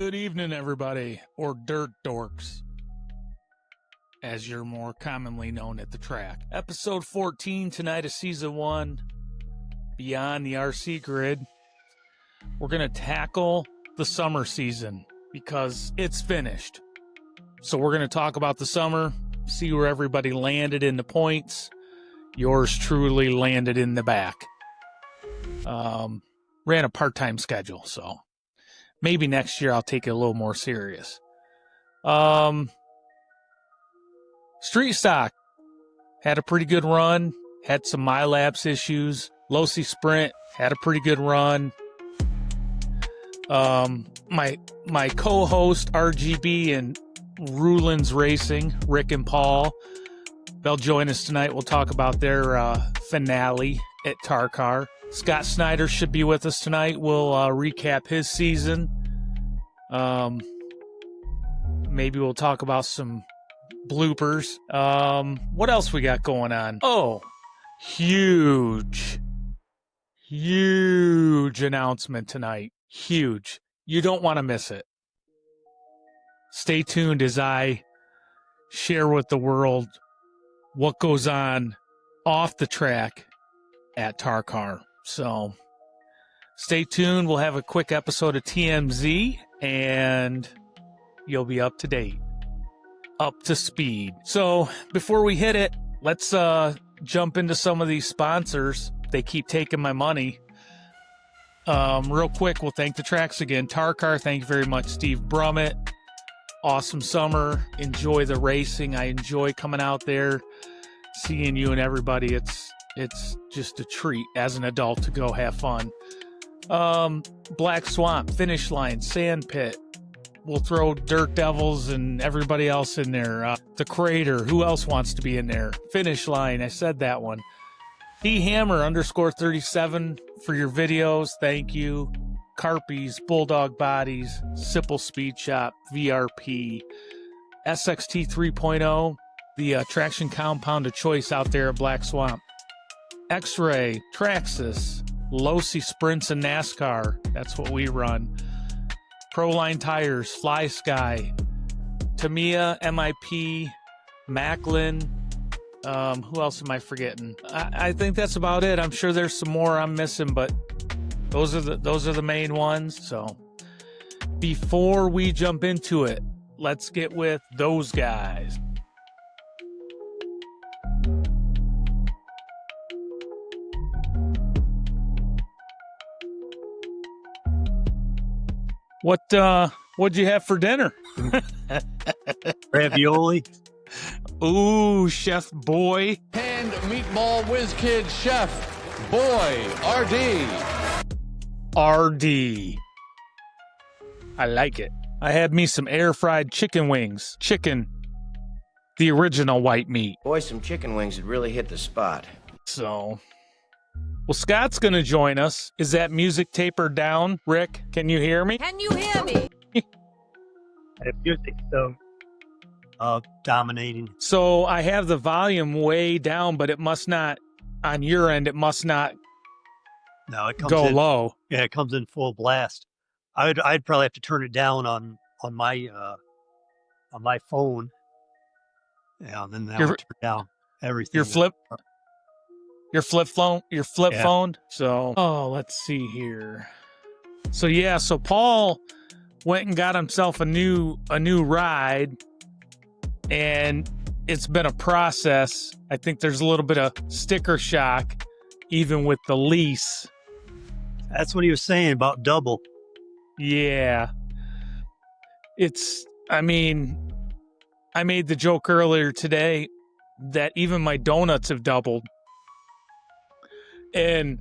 Good evening, everybody, or dirt dorks, as you're more commonly known at the track. Episode 14 tonight of Season 1, Beyond the RC Grid. We're going to tackle the summer season because it's finished. So we're going to talk about the summer, see where everybody landed in the points. Yours truly landed in the back. Ran a part-time schedule, so maybe next year I'll take it a little more serious. Street stock had a pretty good run. Had some MyLabs issues. Losi Sprint had a pretty good run. My co-host RGB and Rulin's Racing, Rick and Paul, they'll join us tonight. We'll talk about their finale at Tarcar. Scott Snyder should be with us tonight. We'll recap his season. Maybe we'll talk about some bloopers. What else we got going on? Oh, huge announcement tonight. Huge. You don't want to miss it. Stay tuned as I share with the world what goes on off the track at Tarcar. So stay tuned. We'll have a quick episode of TMZ and you'll be up to date, up to speed. So before we hit it, let's jump into some of these sponsors. They keep taking my money. Real quick, we'll thank the tracks again. Tarcar, thank you very much. Steve Brummett, awesome summer. Enjoy the racing. I enjoy coming out there, seeing you and everybody. It's just a treat as an adult to go have fun. Black Swamp, Finish Line, Sand Pit. We'll throw Dirt Devils and everybody else in there. The Crater, who else wants to be in there? Finish Line, I said that one. D-Hammer _37 for your videos, thank you. CARPY'S, Bulldog Bodies, Sipple Speed Shop, VRP, SXT 3.0, the traction compound of choice out there at Black Swamp. X-Ray, Traxxas, Losi Sprints and NASCAR, that's what we run. Proline Tires, Fly Sky, Tamiya, MIP, Macklin. Who else am I forgetting? I think that's about it. I'm sure there's some more I'm missing, but those are the main ones. So before we jump into it, let's get with those guys. What'd you have for dinner? Ravioli. Ooh, Chef Boy. Hand meatball whiz kid chef boy RD. RD. I like it. I had me some air fried chicken wings. Chicken, the original white meat. Boy, some chicken wings would really hit the spot. So, well, Scott's going to join us. Is that music tapered down? Rick, can you hear me? Can you hear me? The music so dominating. So I have the volume way down, but it must not, on your end, it must not No, it comes go in, low. Yeah, it comes in full blast. I'd probably have to turn it down on my phone. Yeah, and then that would turn down everything. Your flip phone. So, let's see here. So yeah, so Paul went and got himself a new ride, and it's been a process. I think there's a little bit of sticker shock, even with the lease. That's what he was saying about double. Yeah. I made the joke earlier today that even my donuts have doubled. And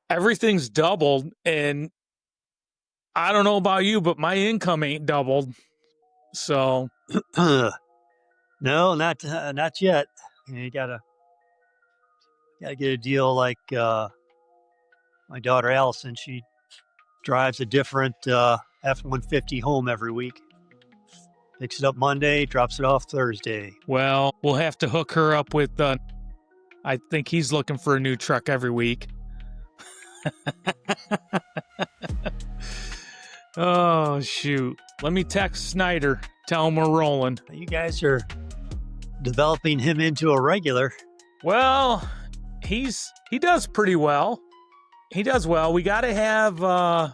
everything's doubled, and I don't know about you, but my income ain't doubled. So No, not yet. You gotta get a deal like my daughter Allison. She drives a different F-150 home every week. Picks it up Monday, drops it off Thursday. Well, we'll have to hook her up with I think he's looking for a new truck every week. Oh, shoot. Let me text Snyder. Tell him we're rolling. You guys are developing him into a regular. Well, he does pretty well. He does well. We got to have, I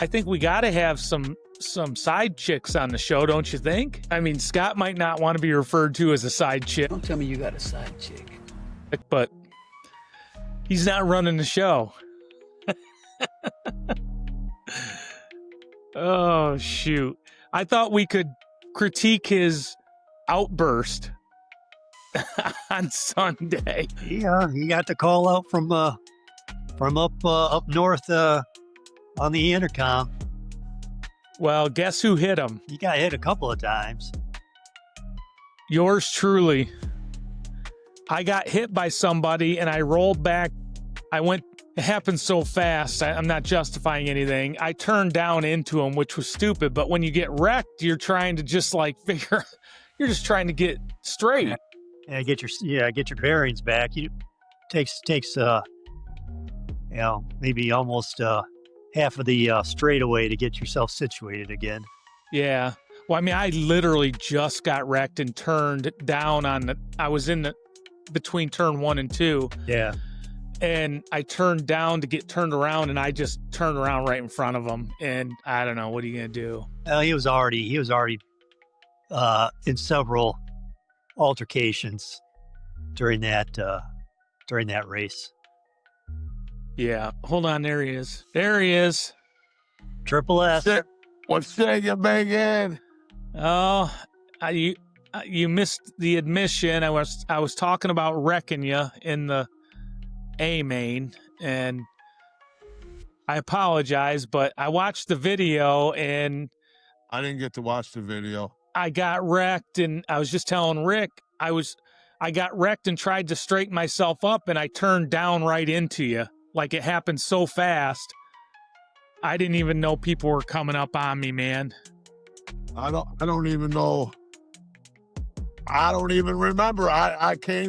think we got to have some side chicks on the show, don't you think? I mean, Scott might not want to be referred to as a side chick. Don't tell me you got a side chick. But he's not running the show. Oh, shoot. I thought we could critique his outburst on Sunday. Yeah, he got the call out from up north on the intercom. Well, guess who hit him? He got hit a couple of times. Yours truly. I got hit by somebody and I rolled back. It happened so fast. I'm not justifying anything. I turned down into him, which was stupid. But when you get wrecked, you're trying to just like figure, you're just trying to get straight. Yeah, get your bearings back. It takes maybe almost half of the straightaway to get yourself situated again. Yeah. Well, I mean, I literally just got wrecked and turned down I was in between turn 1 and 2. Yeah. And I turned down to get turned around, and I just turned around right in front of him. And I don't know, what are you gonna do? He was already in several altercations during that race. Yeah, hold on, there he is. There he is. Triple S. What's shaking, bacon? Oh, you missed the admission. I was talking about wrecking you in the A main, and I apologize, but I watched the video and I didn't get to watch the video. I got wrecked, and I was just telling Rick I got wrecked and tried to straighten myself up, and I turned down right into you. Like, it happened so fast. I didn't even know people were coming up on me, man. I don't even know. I don't even remember. I can't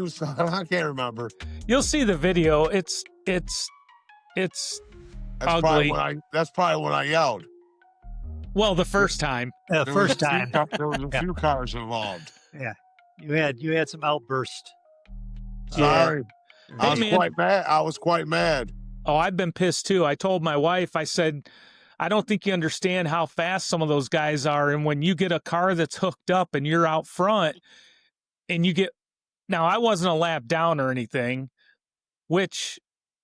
remember. You'll see the video. It's That's ugly. That's probably when I yelled. Well, the first time. First time. There was a few cars involved. Yeah. You had some outburst. Sorry. Hey, man. I was quite mad. Oh, I've been pissed too. I told my wife, I said, I don't think you understand how fast some of those guys are. And when you get a car that's hooked up and you're out front and now I wasn't a lap down or anything, which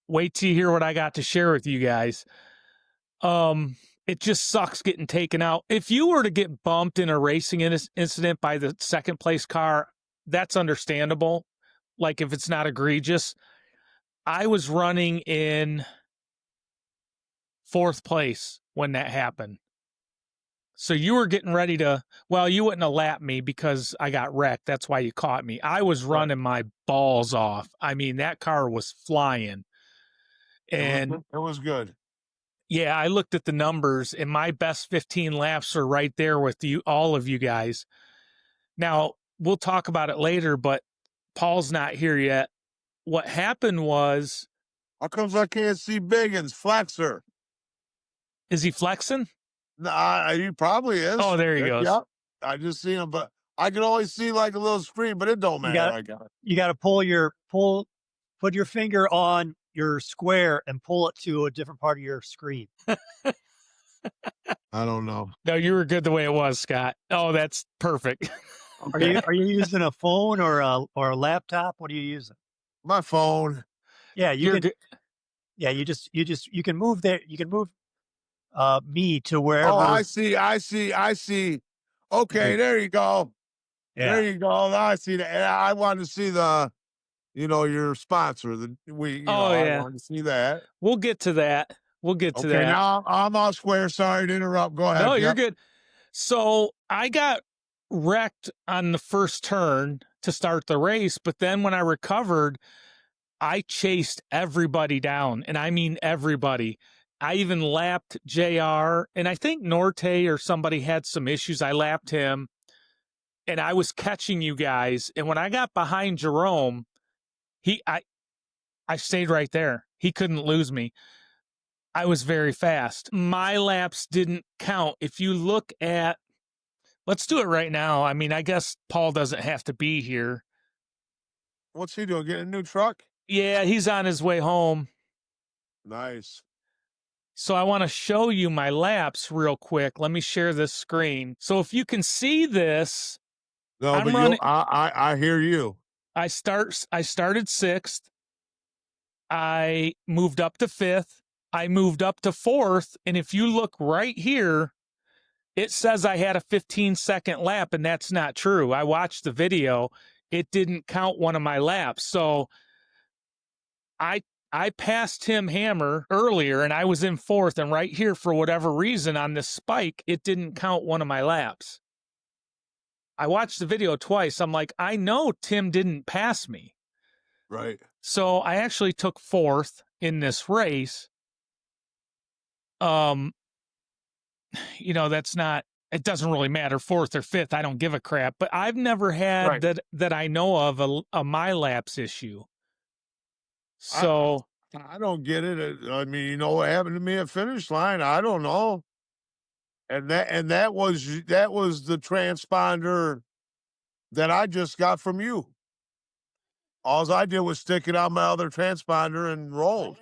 wait till you hear what I got to share with you guys. It just sucks getting taken out. If you were to get bumped in a racing incident by the second place car, that's understandable. Like if it's not egregious. I was running in 4th place when that happened. So you were getting ready to, well, you wouldn't have lapped me because I got wrecked. That's why you caught me. I was running my balls off. I mean, that car was flying. And it was good. Yeah, I looked at the numbers, and my best 15 laps are right there with you, all of you guys. Now, we'll talk about it later, but Paul's not here yet. What happened was... How comes I can't see Biggins, Flexer? Is he flexing? Nah, he probably is. Oh, there he goes. Yep. I just see him, but I can always see like a little screen, but it don't matter. You got to put your finger on your square and pull it to a different part of your screen. I don't know. No, you were good the way it was, Scott. Oh, that's perfect. Okay. Are you using a phone or a laptop? What are you using? My phone. Yeah, You're good. Yeah, you can move there. You can move me to wherever. Oh, I see. Okay, there you go. Yeah. There you go. Now I see that. And I wanted to see your sponsor. I wanted to see that. We'll get to that. Okay, now I'm off square. Sorry to interrupt. Go ahead. No, you're good. So I got wrecked on the first turn to start the race, but then when I recovered, I chased everybody down, and I mean everybody. I even lapped JR, and I think Norte or somebody had some issues. I lapped him, and I was catching you guys. And when I got behind Jerome, I stayed right there. He couldn't lose me. I was very fast. My laps didn't count. If you look at, let's do it right now. I mean, I guess Paul doesn't have to be here. What's he doing? Getting a new truck? Yeah, he's on his way home. Nice. So I want to show you my laps real quick. Let me share this screen. So if you can see this, No, I'm but running. I hear you. I started sixth. I moved up to fifth. I moved up to fourth. And if you look right here, it says I had a 15-second lap, and that's not true. I watched the video. It didn't count one of my laps. So I passed Tim Hammer earlier, and I was in fourth, and right here, for whatever reason, on this spike, it didn't count one of my laps. I watched the video twice. I'm like, I know Tim didn't pass me. Right. So I actually took fourth in this race. You know, that's not, it doesn't really matter, fourth or fifth. I don't give a crap. But I've never had that I know of a my laps issue. So I don't get it. I mean, you know what happened to me at finish line? I don't know. And that was the transponder that I just got from you. All I did was stick it on my other transponder and rolled.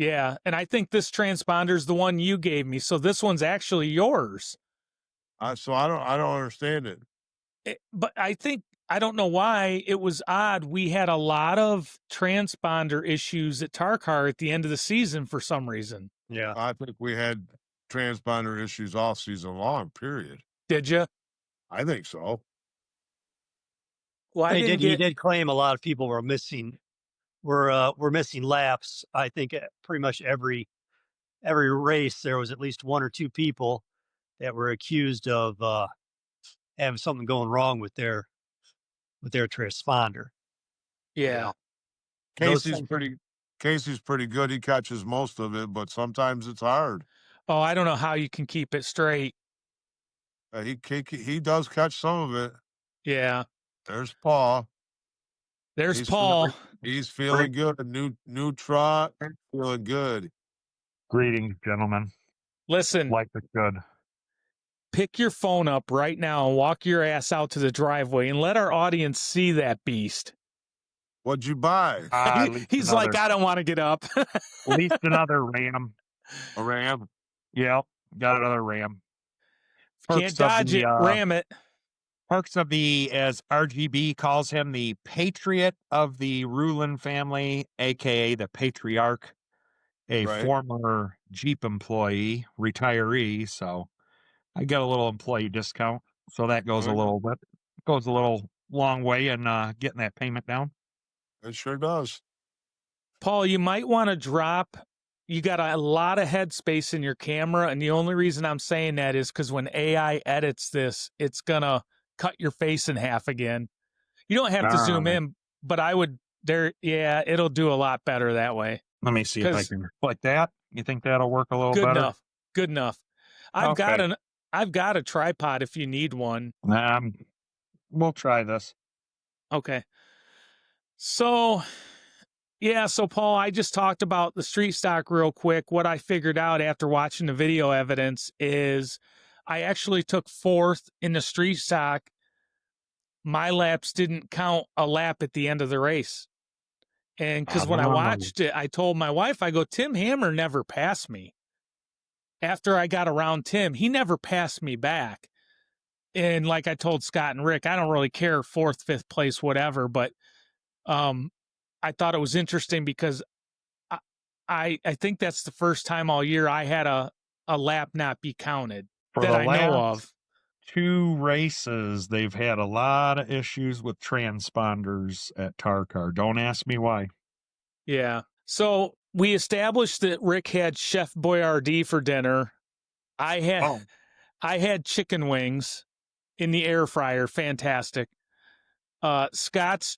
yeah, and I think this transponder is the one you gave me. So this one's actually yours. So I don't understand it. But I don't know why it was odd. We had a lot of transponder issues at Tarcar at the end of the season for some reason. Yeah. I think we had transponder issues all season long, period. Did you? I think so. Well, He did claim a lot of people were missing missing laps. I think pretty much every race there was at least one or two people that were accused of having something going wrong with their transponder. Yeah. Casey's pretty good. He catches most of it, but sometimes it's hard. Oh, I don't know how you can keep it straight. He does catch some of it. Yeah. There's Paul. There's Paul. He's feeling good. A new truck. Feeling good. Greetings, gentlemen. Listen, Life is good. pick your phone up right now and walk your ass out to the driveway and let our audience see that beast. What'd you buy? He's like, I don't want to get up. At least another Ram. A Ram? Yep, got another Ram. Can't dodge it, ram it. Perks of the, as RGB calls him, the patriot of the Rulin family, a.k.a. the patriarch, a former Jeep employee, retiree, so I get a little employee discount, so that goes a little long way in getting that payment down. It sure does. Paul, you might want to drop. You got a lot of headspace in your camera, and the only reason I'm saying that is because when AI edits this, it's gonna cut your face in half again. You don't have to zoom in, but I would. Yeah, it'll do a lot better that way. Let me see if I can like that. You think that'll work a little better? Good enough. I've got a tripod if you need one. We'll try this. Okay. So, yeah, so Paul, I just talked about the street stock real quick. What I figured out after watching the video evidence is I actually took fourth in the street stock. My laps didn't count a lap at the end of the race. And because when I watched it, I told my wife, I go, Tim Hammer never passed me. After I got around Tim, he never passed me back. And like I told Scott and Rick, I don't really care, fourth, fifth place, whatever, but I thought it was interesting because I think that's the first time all year I had a lap not be counted For that the I know of. 2 races, they've had a lot of issues with transponders at Tarcar. Don't ask me why. Yeah. So we established that Rick had Chef Boyardee for dinner. I had chicken wings in the air fryer. Fantastic. Scott's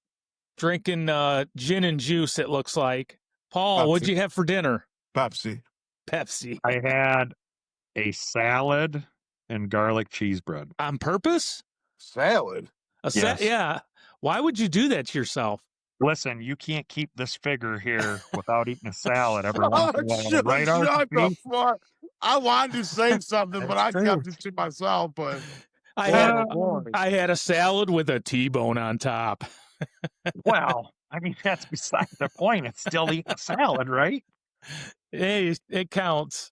drinking gin and juice, it looks like. Paul, what'd you have for dinner? Pepsi. I had a salad and garlic cheese bread. On purpose? Salad? Yes. Yeah. Why would you do that to yourself? Listen, you can't keep this figure here without eating a salad every once in a while, right, Shut the RGB? fuck. I wanted to say something, but That's I true. kept it to myself. But I boy, had oh boy. I had a salad with a T-bone on top. Well, I mean, that's beside the point. It's still eating a salad, right? Hey, it counts.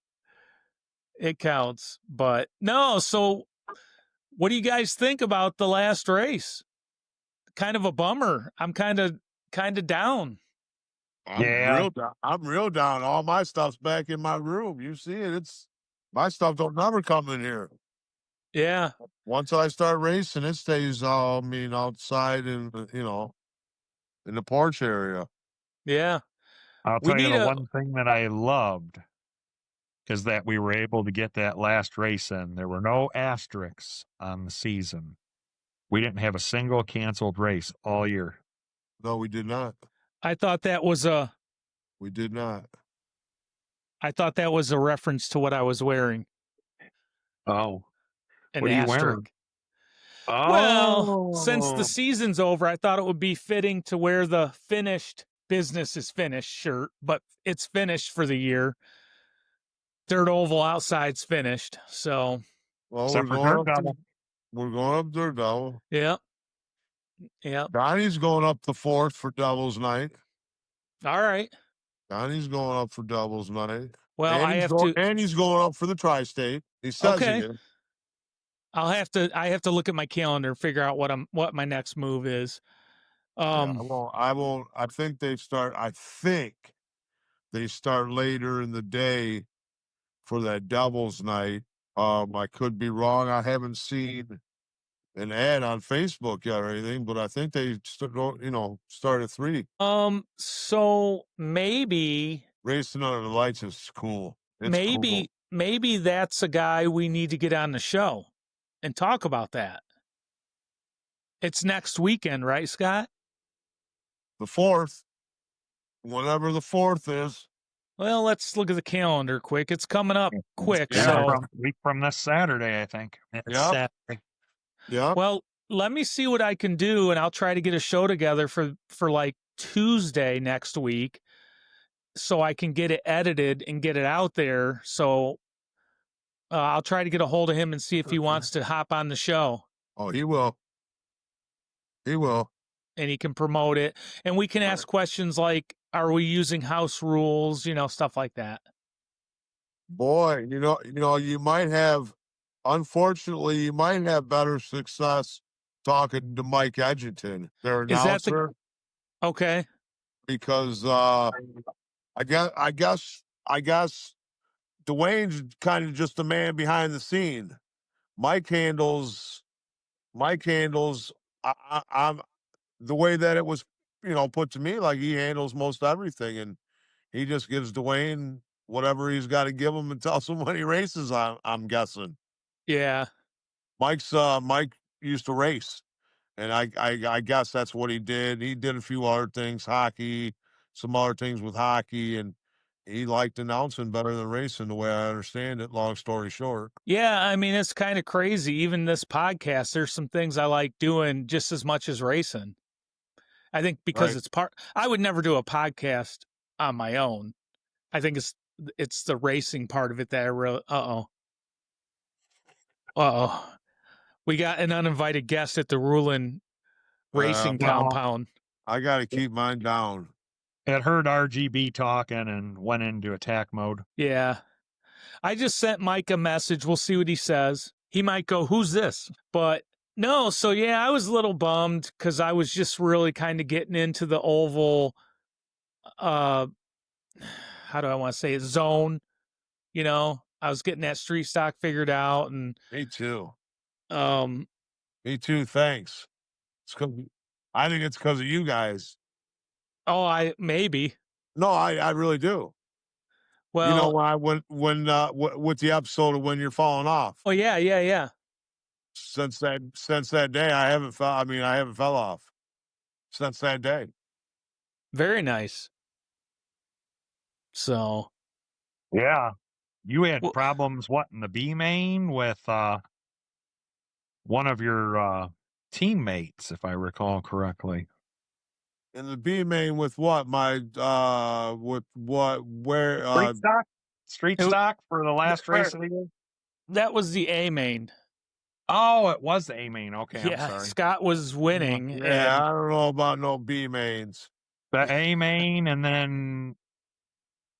It counts. But no, so what do you guys think about the last race? Kind of a bummer. I'm kind of down. Yeah. I'm real down. All my stuff's back in my room. You see it. It's my stuff don't never come in here. Yeah. Once I start racing, it stays outside in in the porch area. Yeah. I'll We tell you need the a one thing that I loved is that we were able to get that last race in. There were no asterisks on the season. We didn't have a single canceled race all year. No, we did not. I thought that was a We did not. reference to what I was wearing. Oh, An what are you asterisk. wearing? Well, since the Oh, season's over, I thought it would be fitting to wear the finished business is finished shirt, but it's finished for the year. Dirt oval outside's finished. So, Well, except for Dirt Devil. we're going up Dirt Devil. yeah. Yeah. Donnie's going up the 4th for Devil's Night. All right. Donnie's going up for Devil's Night. Well, and I have to. And he's going up for the Tri-State. He says he Okay. is. I have to look at my calendar and figure out what my next move is. I won't. I think they start later in the day for that Devil's Night. I could be wrong. I haven't seen an ad on Facebook yet or anything, but I think they start at 3. So maybe Racing under the lights is cool. It's cool. maybe that's a guy we need to get on the show and talk about that. It's next weekend, right, Scott? The 4th, whenever the 4th is. Well, let's look at the calendar quick. It's coming up quick. Yeah. So week from this Saturday, I think. Yep. Yeah. Well, let me see what I can do, and I'll try to get a show together for like Tuesday next week, so I can get it edited and get it out there. So I'll try to get a hold of him and see if he wants to hop on the show. Oh, he will. He will. And he can promote it, and we can ask questions like, "Are we using house rules?" Stuff like that. Boy, you might have. Unfortunately, you might have better success talking to Mike Edgerton, their announcer. Okay. Because I guess Dwayne's kind of just the man behind the scene. Mike handles. I'm the way that it was, put to me, like he handles most everything, and he just gives Dwayne whatever he's got to give him and tells him when he races. I'm guessing. Yeah. Mike used to race, and I guess that's what he did. He did a few other things, hockey, some other things with hockey, and he liked announcing better than racing, the way I understand it. Long story short. Yeah, I mean, it's kind of crazy. Even this podcast, there's some things I like doing just as much as racing. I think because I would never do a podcast on my own. I think it's the racing part of it that I really, we got an uninvited guest at the Rulin racing compound. I got to keep mine down. It heard RGB talking and went into attack mode. Yeah. I just sent Mike a message. We'll see what he says. He might go, "Who's this?" But no, so yeah, I was a little bummed because I was just really kind of getting into the oval, how do I want to say it, zone. I was getting that street stock figured out, and me too. Me too. Thanks. I think it's because of you guys. Oh, maybe. No, I really do. Well, when with the episode of When You're Falling Off. Oh yeah. Since that day, I haven't fell off since that day. Very nice. So, yeah, you had problems in the B main with one of your teammates, if I recall correctly. In the B main with what? With what? Where? Street It- stock for the last race of the year. That was the A main. Oh, it was the A main. Okay, I'm Yeah, sorry. Scott was winning, Yeah, and I don't know about no B mains. The A main, and then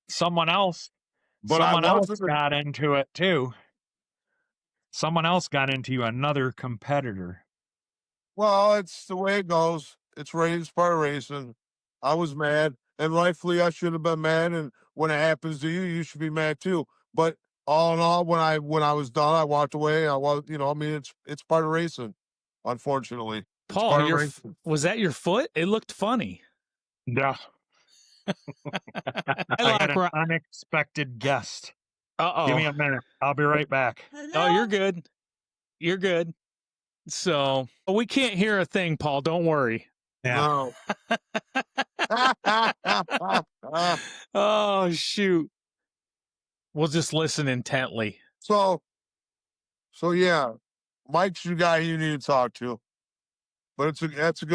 someone else But I wasn't. got into it too. Someone else got into another competitor. Well, it's the way it goes. It's part of racing. I was mad, and rightfully I should have been mad. And when it happens to you, you should be mad too. But all in all, when I was done, I walked away. I was, I mean, it's part of racing. Unfortunately, it's Paul, part of racing. was that your foot? It looked funny. Yeah. I had an unexpected guest. Uh-oh. Give me a minute. I'll be right back. Oh, you're good. You're good. So we can't hear a thing, Paul. Don't worry. Yeah. No. Oh, shoot. We'll just listen intently. So yeah, Mike's your guy you need to talk to. But it's a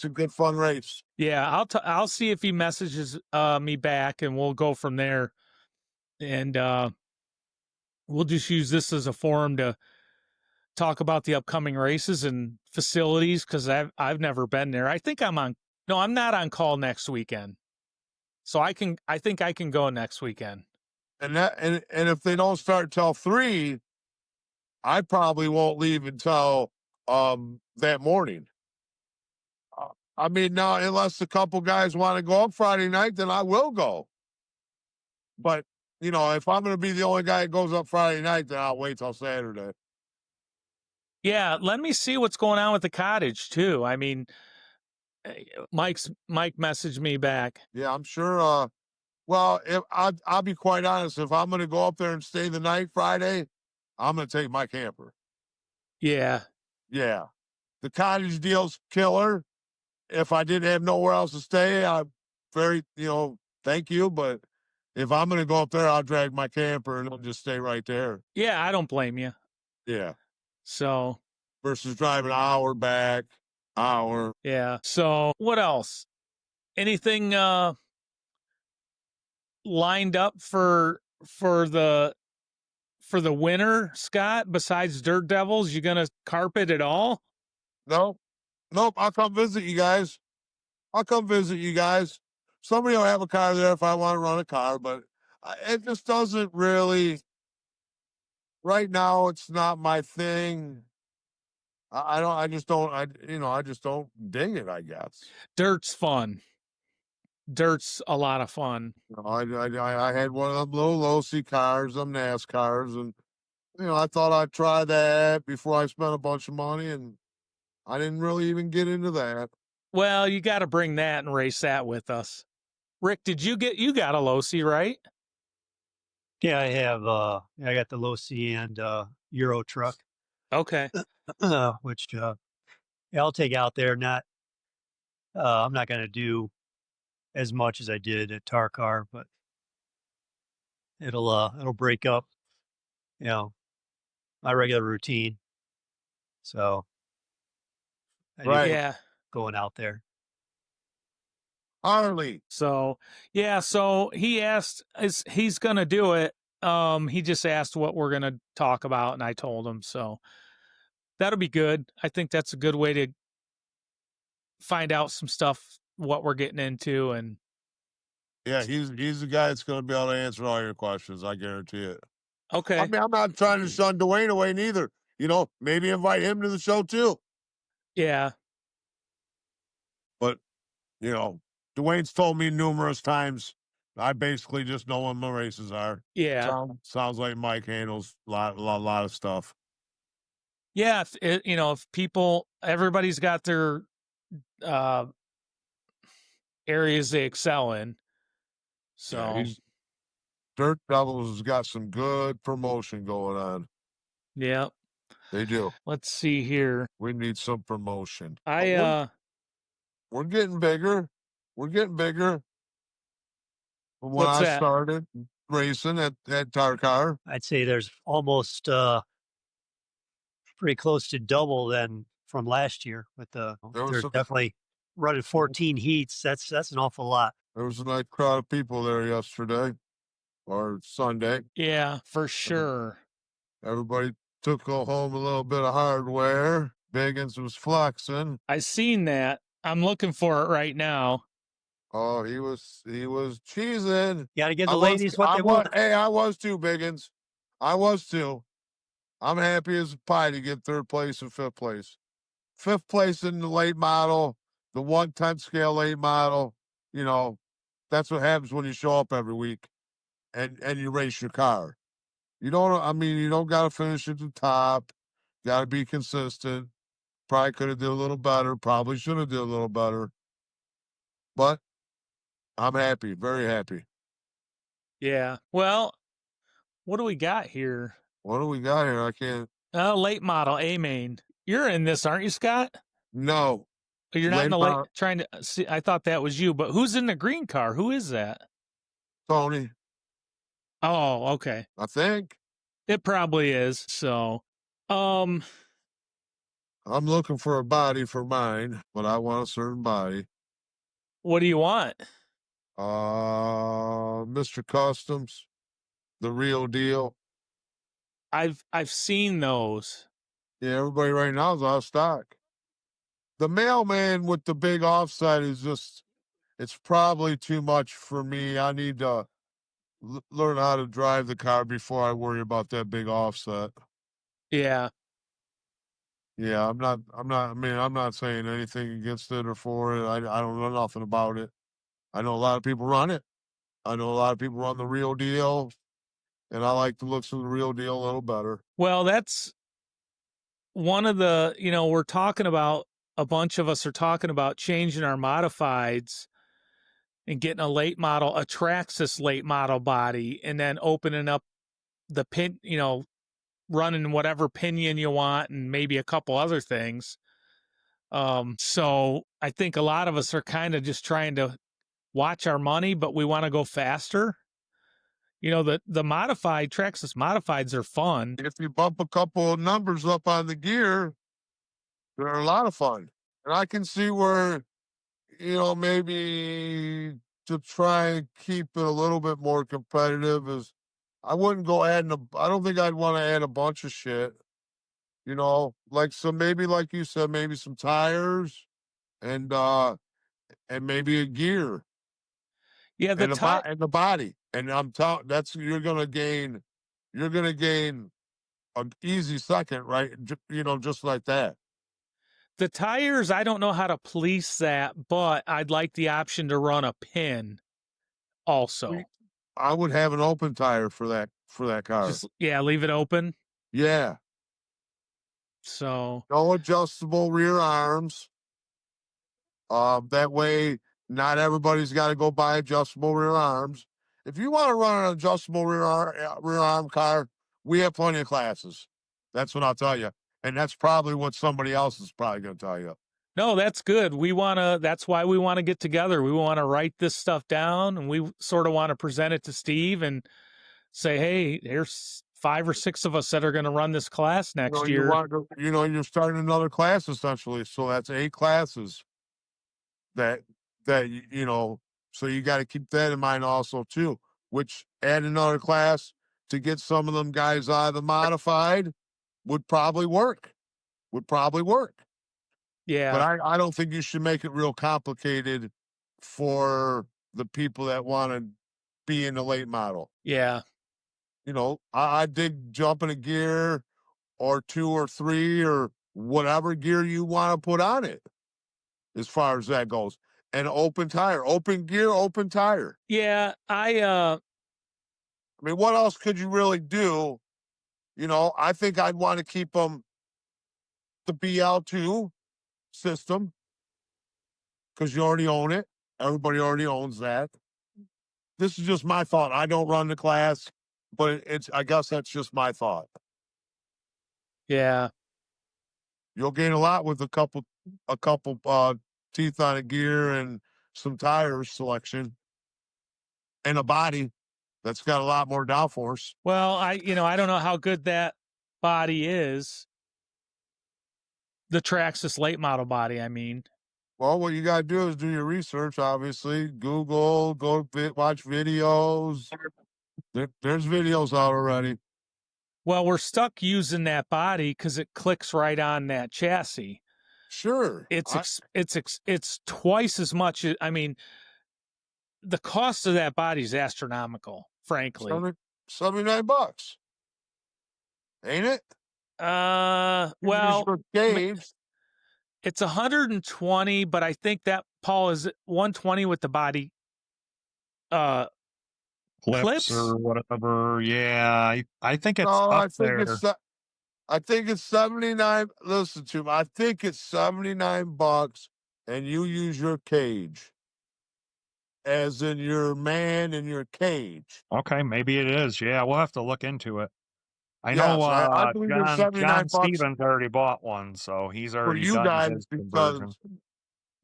good fun race. Yeah, I'll see if he messages me back, and we'll go from there. And we'll just use this as a forum to talk about the upcoming races and facilities, because I've never been there. I'm not on call next weekend, so I think I can go next weekend. And if they don't start till 3, I probably won't leave until that morning. I mean, now unless a couple guys want to go up Friday night, then I will go. But if I'm going to be the only guy that goes up Friday night, then I'll wait till Saturday. Yeah, let me see what's going on with the cottage too. I mean, Mike messaged me back. Yeah, I'm sure. Well, if I'll be quite honest, if I'm going to go up there and stay the night Friday, I'm going to take my camper. Yeah. Yeah. The cottage deal's killer. If I didn't have nowhere else to stay, I'm very, thank you. But if I'm going to go up there, I'll drag my camper and I'll just stay right there. Yeah, I don't blame you. Yeah. So. Versus driving an hour back, hour. Yeah. So what else? Anything lined up for the winter, Scott, besides Dirt Devils? You gonna carpet at all? Nope. I'll come visit you guys. Somebody will have a car there if I want to run a car, but it just doesn't really. Right now, it's not my thing. I just don't dig it, I guess. Dirt's fun. Dirt's a lot of fun. I had one of them little low-C cars, them NASCARs, and I thought I'd try that before I spent a bunch of money, and I didn't really even get into that. Well, you got to bring that and race that with us. Rick, you got a low-C, right? Yeah, I have. I got the low-C and Euro truck. Okay. Which I'll take out there. I'm not going to do as much as I did at Tarcar, but it'll break up, my regular routine. So, Yeah, going out there. Harley. So yeah, so he asked, he's gonna do it. He just asked what we're gonna talk about, and I told him. So that'll be good. I think that's a good way to find out some stuff, what we're getting into, and yeah, he's the guy that's going to be able to answer all your questions. I guarantee it. Okay. I mean, I'm not trying to shun Dwayne away neither. Maybe invite him to the show too. Yeah. But Dwayne's told me numerous times. I basically just know when my races are. Yeah. Sounds like Mike handles a lot of stuff. Yeah. If people, everybody's got their areas they excel in. So yeah, Dirt Devils has got some good promotion going on. Yeah. They do. Let's see here. We need some promotion. We're getting bigger. From when I started racing at Tarcar. I'd say there's almost pretty close to double than from last year. There's definitely running 14 heats. That's an awful lot. There was a nice crowd of people there yesterday or Sunday. Yeah, for sure. Everybody took home a little bit of hardware. Biggins was flexing. I seen that. I'm looking for it right now. Oh, he was cheesing. You got to give the ladies what they want. Hey, I was too, Biggins. I was too. I'm happy as a pie to get 3rd place and 5th place. 5th place in the late model, the 1/10 scale late model. You know, that's what happens when you show up every week and you race your car. You don't got to finish at the top. Got to be consistent. Probably could have did a little better. Probably should have did a little better. But I'm happy, very happy. Yeah. Well, what do we got here? What do we got here? I can't. Late model A main. You're in this, aren't you, Scott? No. You're not in the late. Trying to see. I thought that was you, but who's in the green car? Who is that? Tony. Oh, okay. I think it probably is. So, I'm looking for a body for mine, but I want a certain body. What do you want? Mr. Customs, the real deal. I've seen those. Yeah, everybody right now is out of stock. The mailman with the big offset is just, it's probably too much for me. I need to learn how to drive the car before I worry about that big offset. Yeah. Yeah, I'm not saying anything against it or for it. I don't know nothing about it. I know a lot of people run it. I know a lot of people run the real deal, and I like the looks of the real deal a little better. Well, that's one of the, we're talking about, a bunch of us are talking about changing our modifieds and getting a late model, a Traxxas late model body, and then opening up the pin, running whatever pinion you want and maybe a couple other things. So I think a lot of us are kind of just trying to watch our money, but we want to go faster. The modified Traxxas modifieds are fun. If you bump a couple of numbers up on the gear, they're a lot of fun. And I can see where, maybe to try and keep it a little bit more competitive is I wouldn't go adding I don't think I'd want to add a bunch of shit. Maybe like you said, maybe some tires and maybe a gear. Yeah, and the body. And I'm telling you're gonna gain an easy second, right? Just like that. The tires, I don't know how to police that, but I'd like the option to run a pin also. I would have an open tire for that car. Leave it open. Yeah. So no adjustable rear arms. That way not everybody's got to go buy adjustable rear arms. If you want to run an adjustable rear arm car, we have plenty of classes. That's what I'll tell you. And that's probably what somebody else is probably going to tell you. No, that's good. That's why we want to get together. We want to write this stuff down, and we sort of want to present it to Steve and say, hey, here's 5 or 6 of us that are going to run this class next year. You're starting another class essentially. So that's 8 classes that, so you got to keep that in mind also too, which add another class to get some of them guys out of the modified would probably work. Yeah. But I don't think you should make it real complicated for the people that want to be in the late model. Yeah. I dig jumping a gear or 2 or 3 or whatever gear you want to put on it as far as that goes. And open tire, open gear, open tire. Yeah. I mean, what else could you really do? I think I'd want to keep them the BL2 system because you already own it. Everybody already owns that. This is just my thought. I don't run the class, but I guess that's just my thought. Yeah. You'll gain a lot with a couple teeth on a gear and some tire selection and a body that's got a lot more downforce. Well, I don't know how good that body is. The Traxxas late model body, I mean. Well, what you got to do is do your research, obviously. Google, watch videos. There's videos out already. Well, we're stuck using that body because it clicks right on that chassis. Sure. It's twice as much. I mean, the cost of that body is astronomical, frankly. $79. Ain't it? Well, it's 120, but I think that, Paul, is 120 with the body clips or whatever. Yeah, I think it's no, up there. I think it's 79. Listen to me. I think it's $79, and you use your cage, as in your man in your cage. Okay, maybe it is. Yeah, we'll have to look into it. I Yes, know I believe it's John $79 Stevens already bought one, so he's for already you done guys his conversion.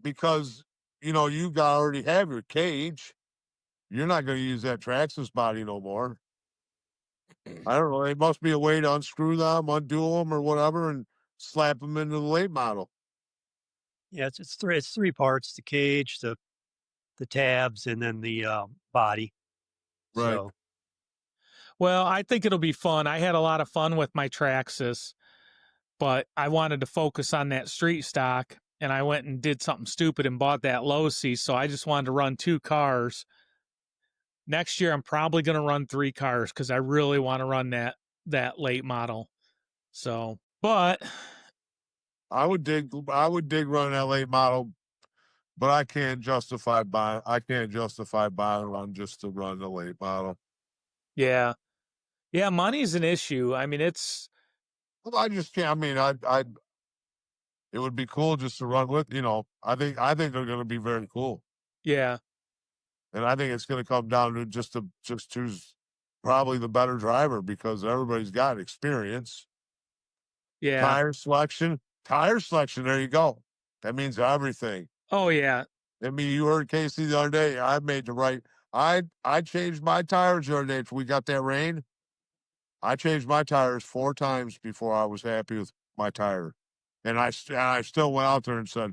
because you know you already have your cage. You're not going to use that Traxxas body no more. I don't know. It must be a way to unscrew them, undo them, or whatever, and slap them into the late model. Yeah, it's three parts: the cage, the tabs, and then the body. Right. So, well, I think it'll be fun. I had a lot of fun with my Traxxas, but I wanted to focus on that street stock, and I went and did something stupid and bought that low C. So I just wanted to run 2 cars. Next year, I'm probably going to run 3 cars because I really want to run that late model. So, but I would dig running that late model, but I can't justify buying one just to run the late model. yeah, money's an issue. I mean, I just can't. I mean, it would be cool just to run with. I think they're going to be very cool. Yeah. And I think it's going to come down to just choose probably the better driver because everybody's got experience. Yeah. Tire selection. There you go. That means everything. Oh yeah. I mean, you heard Casey the other day. I changed my tires the other day. We got that rain. I changed my tires 4 times before I was happy with my tire, and I still went out there and said,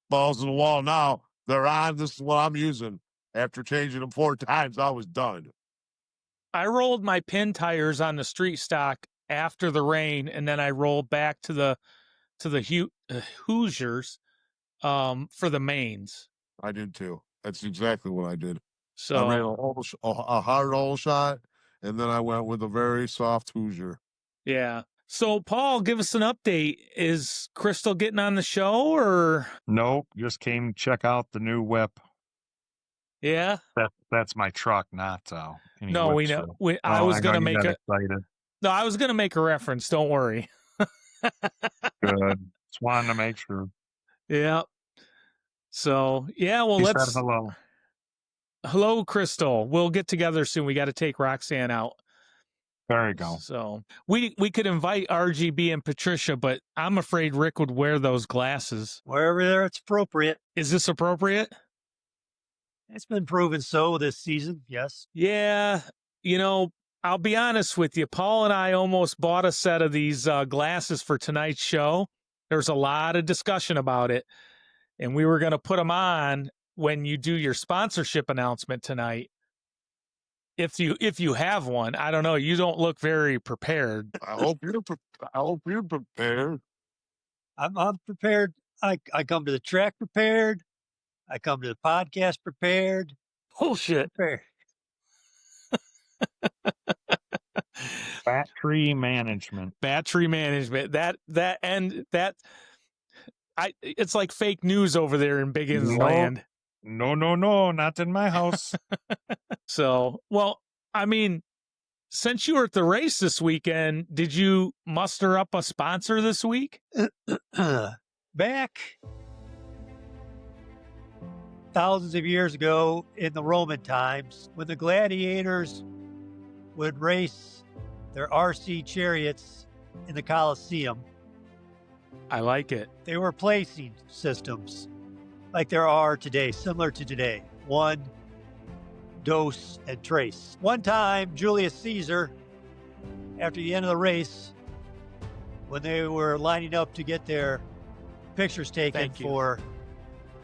"Balls to the wall now. They're on. This is what I'm using." After changing them 4 times, I was done. I rolled my pin tires on the street stock after the rain, and then I rolled back to the Hoosiers for the mains. I did too. That's exactly what I did. So I ran a hard hole shot, and then I went with a very soft Hoosier. Yeah. So Paul, give us an update. Is Crystal getting on the show or? Nope, just came to check out the new whip. Yeah. That's my truck, not any no, whip, we know. So. I was gonna make excited. No, I was gonna make a reference. Don't worry. Good. Just wanted to make sure. Yeah. So yeah, well, He let's. said hello. Hello, Crystal. We'll get together soon. We got to take Roxanne out. There you go. So we could invite RGB and Patricia, but I'm afraid Rick would wear those glasses. Wherever it's appropriate. Is this appropriate? It's been proven so this season, yes. Yeah. I'll be honest with you. Paul and I almost bought a set of these glasses for tonight's show. There's a lot of discussion about it, and we were going to put them on when you do your sponsorship announcement tonight. If you have one, I don't know. You don't look very prepared. I hope you're prepared. I'm prepared. I come to the track prepared. I come to the podcast prepared. Bullshit. Prepared. Battery management. It's like fake news over there in Biggins land. No, not in my house. So, well, I mean, since you were at the race this weekend, did you muster up a sponsor this week? Back thousands of years ago in the Roman times, when the gladiators would race their RC chariots in the Colosseum. I like it. They were placing systems like there are today, similar to today. 1, dose, and trace. One time, Julius Caesar, after the end of the race, when they were lining up to get their pictures taken for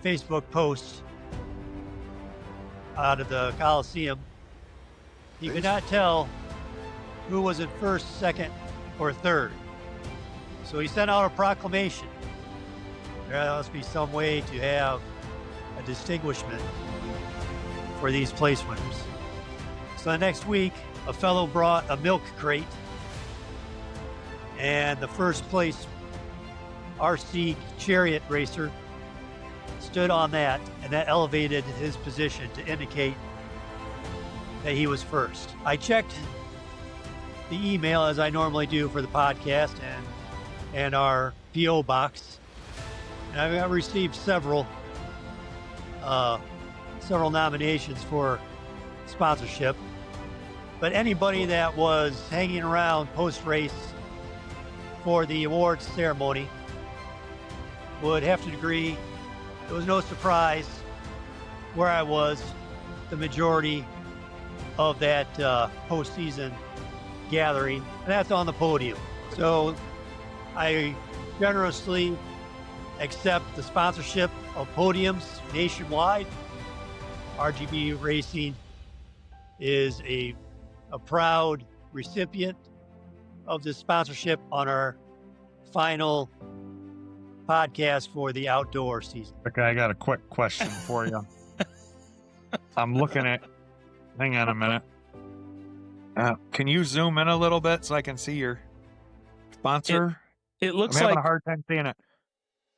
Facebook post out of the Coliseum, he could not tell who was in first, second, or third. So he sent out a proclamation. There must be some way to have a distinguishment for these place winners. So the next week, a fellow brought a milk crate, and the first place RC chariot racer stood on that, and that elevated his position to indicate that he was first. I checked the email as I normally do for the podcast and our PO box, and I've received several nominations for sponsorship. But anybody that was hanging around post-race for the awards ceremony would have to agree it was no surprise where I was the majority of that postseason gathering, and that's on the podium. So I generously accept the sponsorship of podiums nationwide. RGB Racing is a proud recipient of this sponsorship on our final podcast for the outdoor season. Okay, I got a quick question for you. I'm looking at, hang on a minute. Can you zoom in a little bit so I can see your sponsor? It looks I'm having like a hard time seeing it.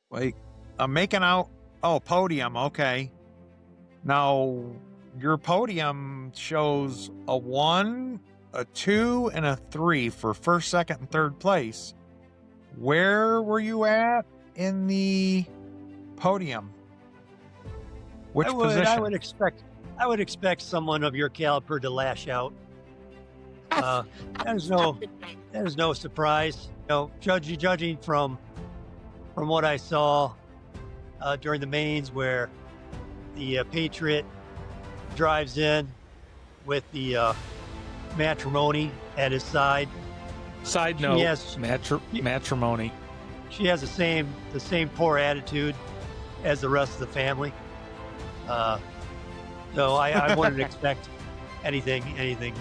Wait, I'm making out, oh, podium, okay. Now, your podium shows a 1, a 2, and a 3 for first, second, and third place. Where were you at in the podium? Which position? I would expect someone of your caliber to lash out. That is no surprise. You know, judging from what I saw during the mains, where the Patriot drives in with the Matrimony at his side. Side note, Matrimony. She has the same poor attitude as the rest of the family. So I wouldn't expect anything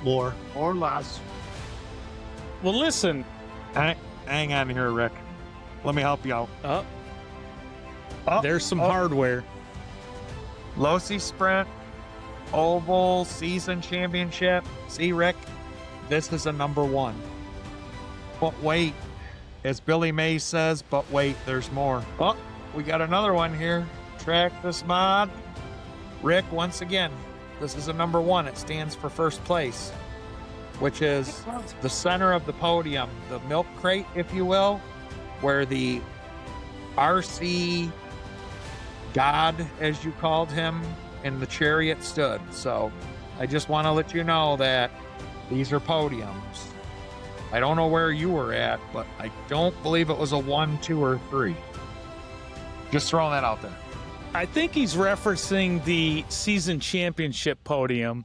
more or less. Well, listen. Hang on here, Rick. Let me help you out. There's some hardware. Losi Sprint, Oval, Season Championship. See, Rick, this is a number 1. But wait, as Billy Mays says, but wait, there's more. Oh, we got another one here. Track this mod. Rick, once again, this is a number 1. It stands for first place, which is the center of the podium, the milk crate, if you will, where the RC God, as you called him, in the chariot stood. So I just want to let you know that these are podiums. I don't know where you were at, but I don't believe it was a 1, 2, or 3. Just throwing that out there. I think he's referencing the season championship podium,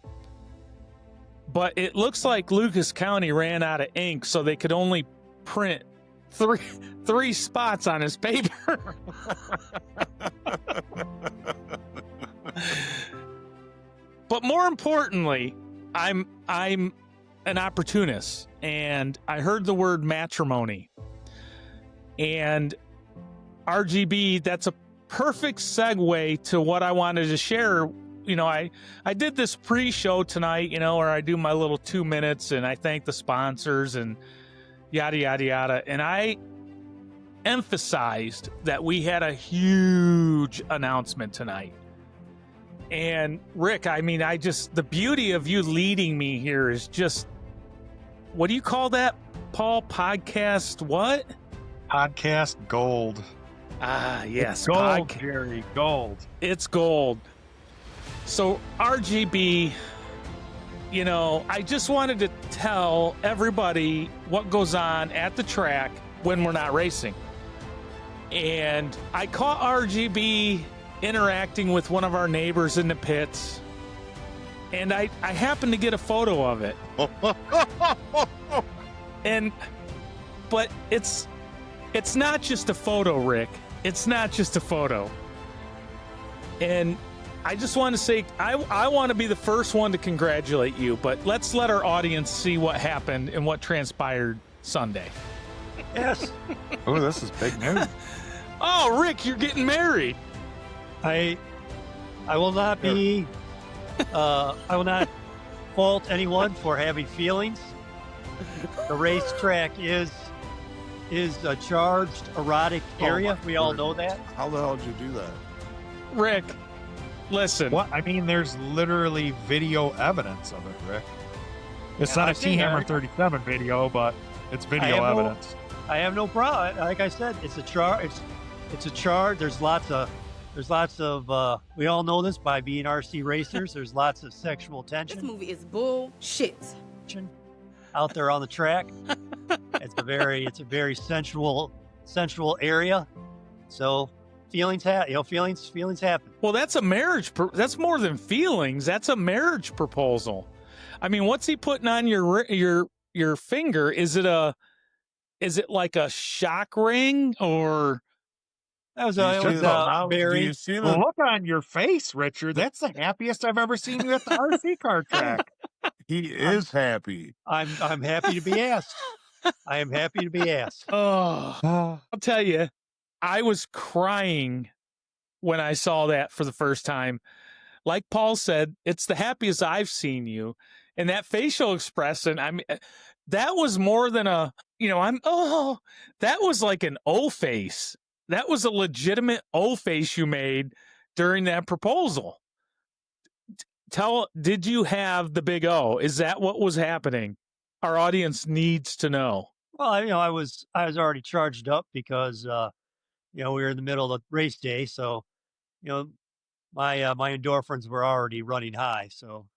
but it looks like Lucas County ran out of ink, so they could only print three spots on his paper. But more importantly, I'm an opportunist, and I heard the word matrimony, and RGB, that's a perfect segue to what I wanted to share. You know, I did this pre-show tonight, you know, where I do my little 2 minutes and I thank the sponsors and yada, yada, yada. And I emphasized that we had a huge announcement tonight. And Rick, I mean, the beauty of you leading me here is just, what do you call that, Paul? Podcast what? Podcast gold. Ah, yes. It's gold, Jerry, gold. It's gold. So RGB, you know, I just wanted to tell everybody what goes on at the track when we're not racing. And I caught RGB interacting with one of our neighbors in the pits, and I happened to get a photo of it. But it's not just a photo, Rick. It's not just a photo. And I just want to say, I want to be the first one to congratulate you, but let's let our audience see what happened and what transpired Sunday. Yes. Oh, this is big news. Oh, Rick, you're getting married. I will not be, I will not fault anyone for having feelings. The racetrack is a charged, erotic area. We all know that. How the hell did you do that? Rick, listen. What? I mean, there's literally video evidence of it, Rick. It's Yeah, not a I've seen T-Hammer that. 37 video, but it's video evidence. I have no problem. Like I said, it's a charge. It's a charge. There's lots of. We all know this by being RC racers. There's lots of sexual This tension movie is bullshit. out there on the track. It's a very sensual area. So feelings happen. Well, that's a marriage. That's more than feelings. That's a marriage proposal. I mean, what's he putting on your finger? Is it like a shock ring or? That was Do very. you see Well, the? look on your face, Richard. That's the happiest I've ever seen you at the RC car track. He is happy. I'm happy to be asked. I am happy to be asked. Oh, I'll tell you, I was crying when I saw that for the first time. Like Paul said, it's the happiest I've seen you. And that facial expression, I mean, that was more than that was like an O face. That was a legitimate O face you made during that proposal. Did you have the big O? Is that what was happening? Our audience needs to know. Well, I was already charged up because we were in the middle of the race day, so my endorphins were already running high, so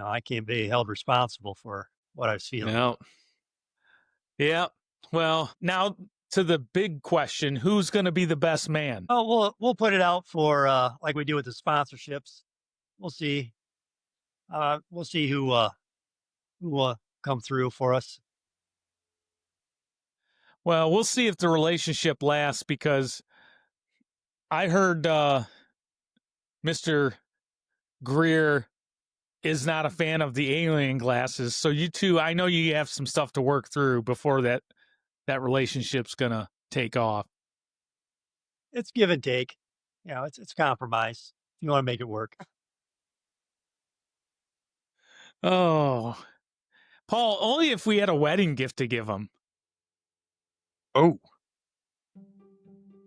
I can't be held responsible for what I was feeling. No. Yeah. Well, now to the big question: who's going to be the best man? Oh, we'll put it out for like we do with the sponsorships. We'll see. We'll see who come through for us. Well, we'll see if the relationship lasts, because I heard Mr. Greer is not a fan of the alien glasses. So you two, I know you have some stuff to work through before that relationship's gonna take off. It's give and take. It's compromise. If you want to make it work. Oh, Paul, only if we had a wedding gift to give him. Oh.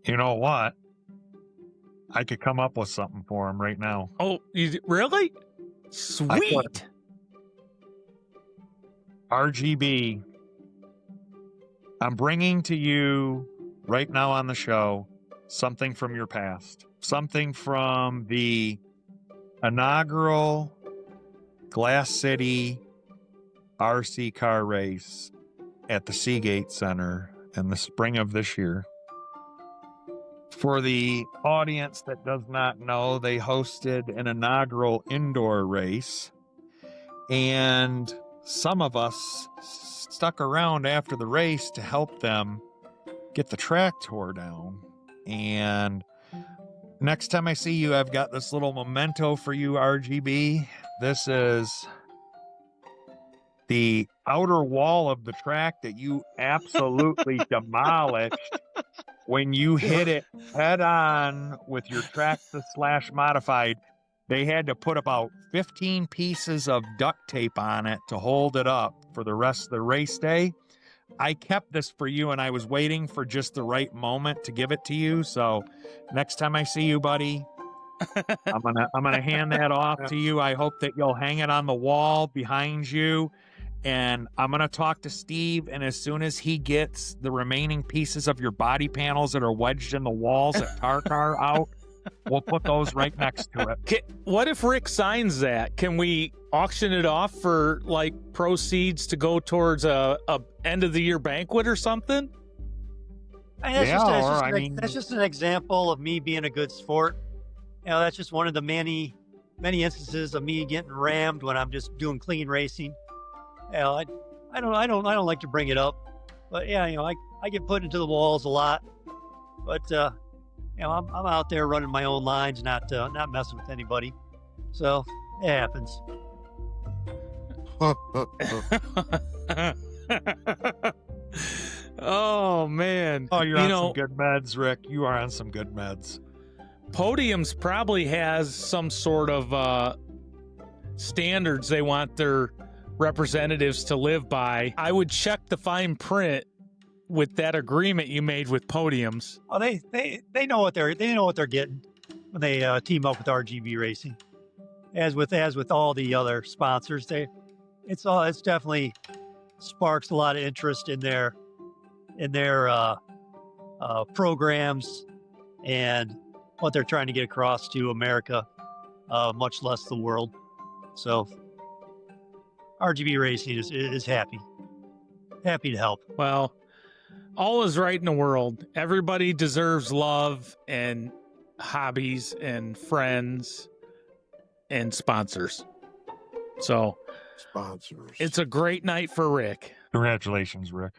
You know what? I could come up with something for him right now. Oh, really? Sweet. RGB, I'm bringing to you right now on the show something from your past. Something from the inaugural Glass City RC car race at the Seagate Center in the spring of this year. For the audience that does not know, they hosted an inaugural indoor race, and some of us stuck around after the race to help them get the track tore down. And next time I see you, I've got this little memento for you, RGB. This is the outer wall of the track that you absolutely demolished when you hit it head on with your Traxxas/modified. They had to put about 15 pieces of duct tape on it to hold it up for the rest of the race day. I kept this for you, and I was waiting for just the right moment to give it to you. So next time I see you, buddy, I'm gonna hand that off to you. I hope that you'll hang it on the wall behind you. And I'm going to talk to Steve, and as soon as he gets the remaining pieces of your body panels that are wedged in the walls at Tarcar out, we'll put those right next to it. What if Rick signs that? Can we auction it off for like proceeds to go towards a end of the year banquet or something? That's just an example of me being a good sport. That's just one of the many instances of me getting rammed when I'm just doing clean racing. I don't like to bring it up, but I get put into the walls a lot. But I'm out there running my own lines, not messing with anybody. So it happens. Oh man. Oh, you're on some good meds, Rick. You are on some good meds. Podiums probably has some sort of standards they want their representatives to live by. I would check the fine print with that agreement you made with Podiums. Oh, they know what they're getting when they team up with RGB Racing. As with all the other sponsors, it's definitely sparks a lot of interest in their programs and what they're trying to get across to America, much less the world. So RGB Racing is happy to help. Well, all is right in the world. Everybody deserves love and hobbies and friends and sponsors. So Sponsors. it's a great night for Rick. Congratulations, Rick.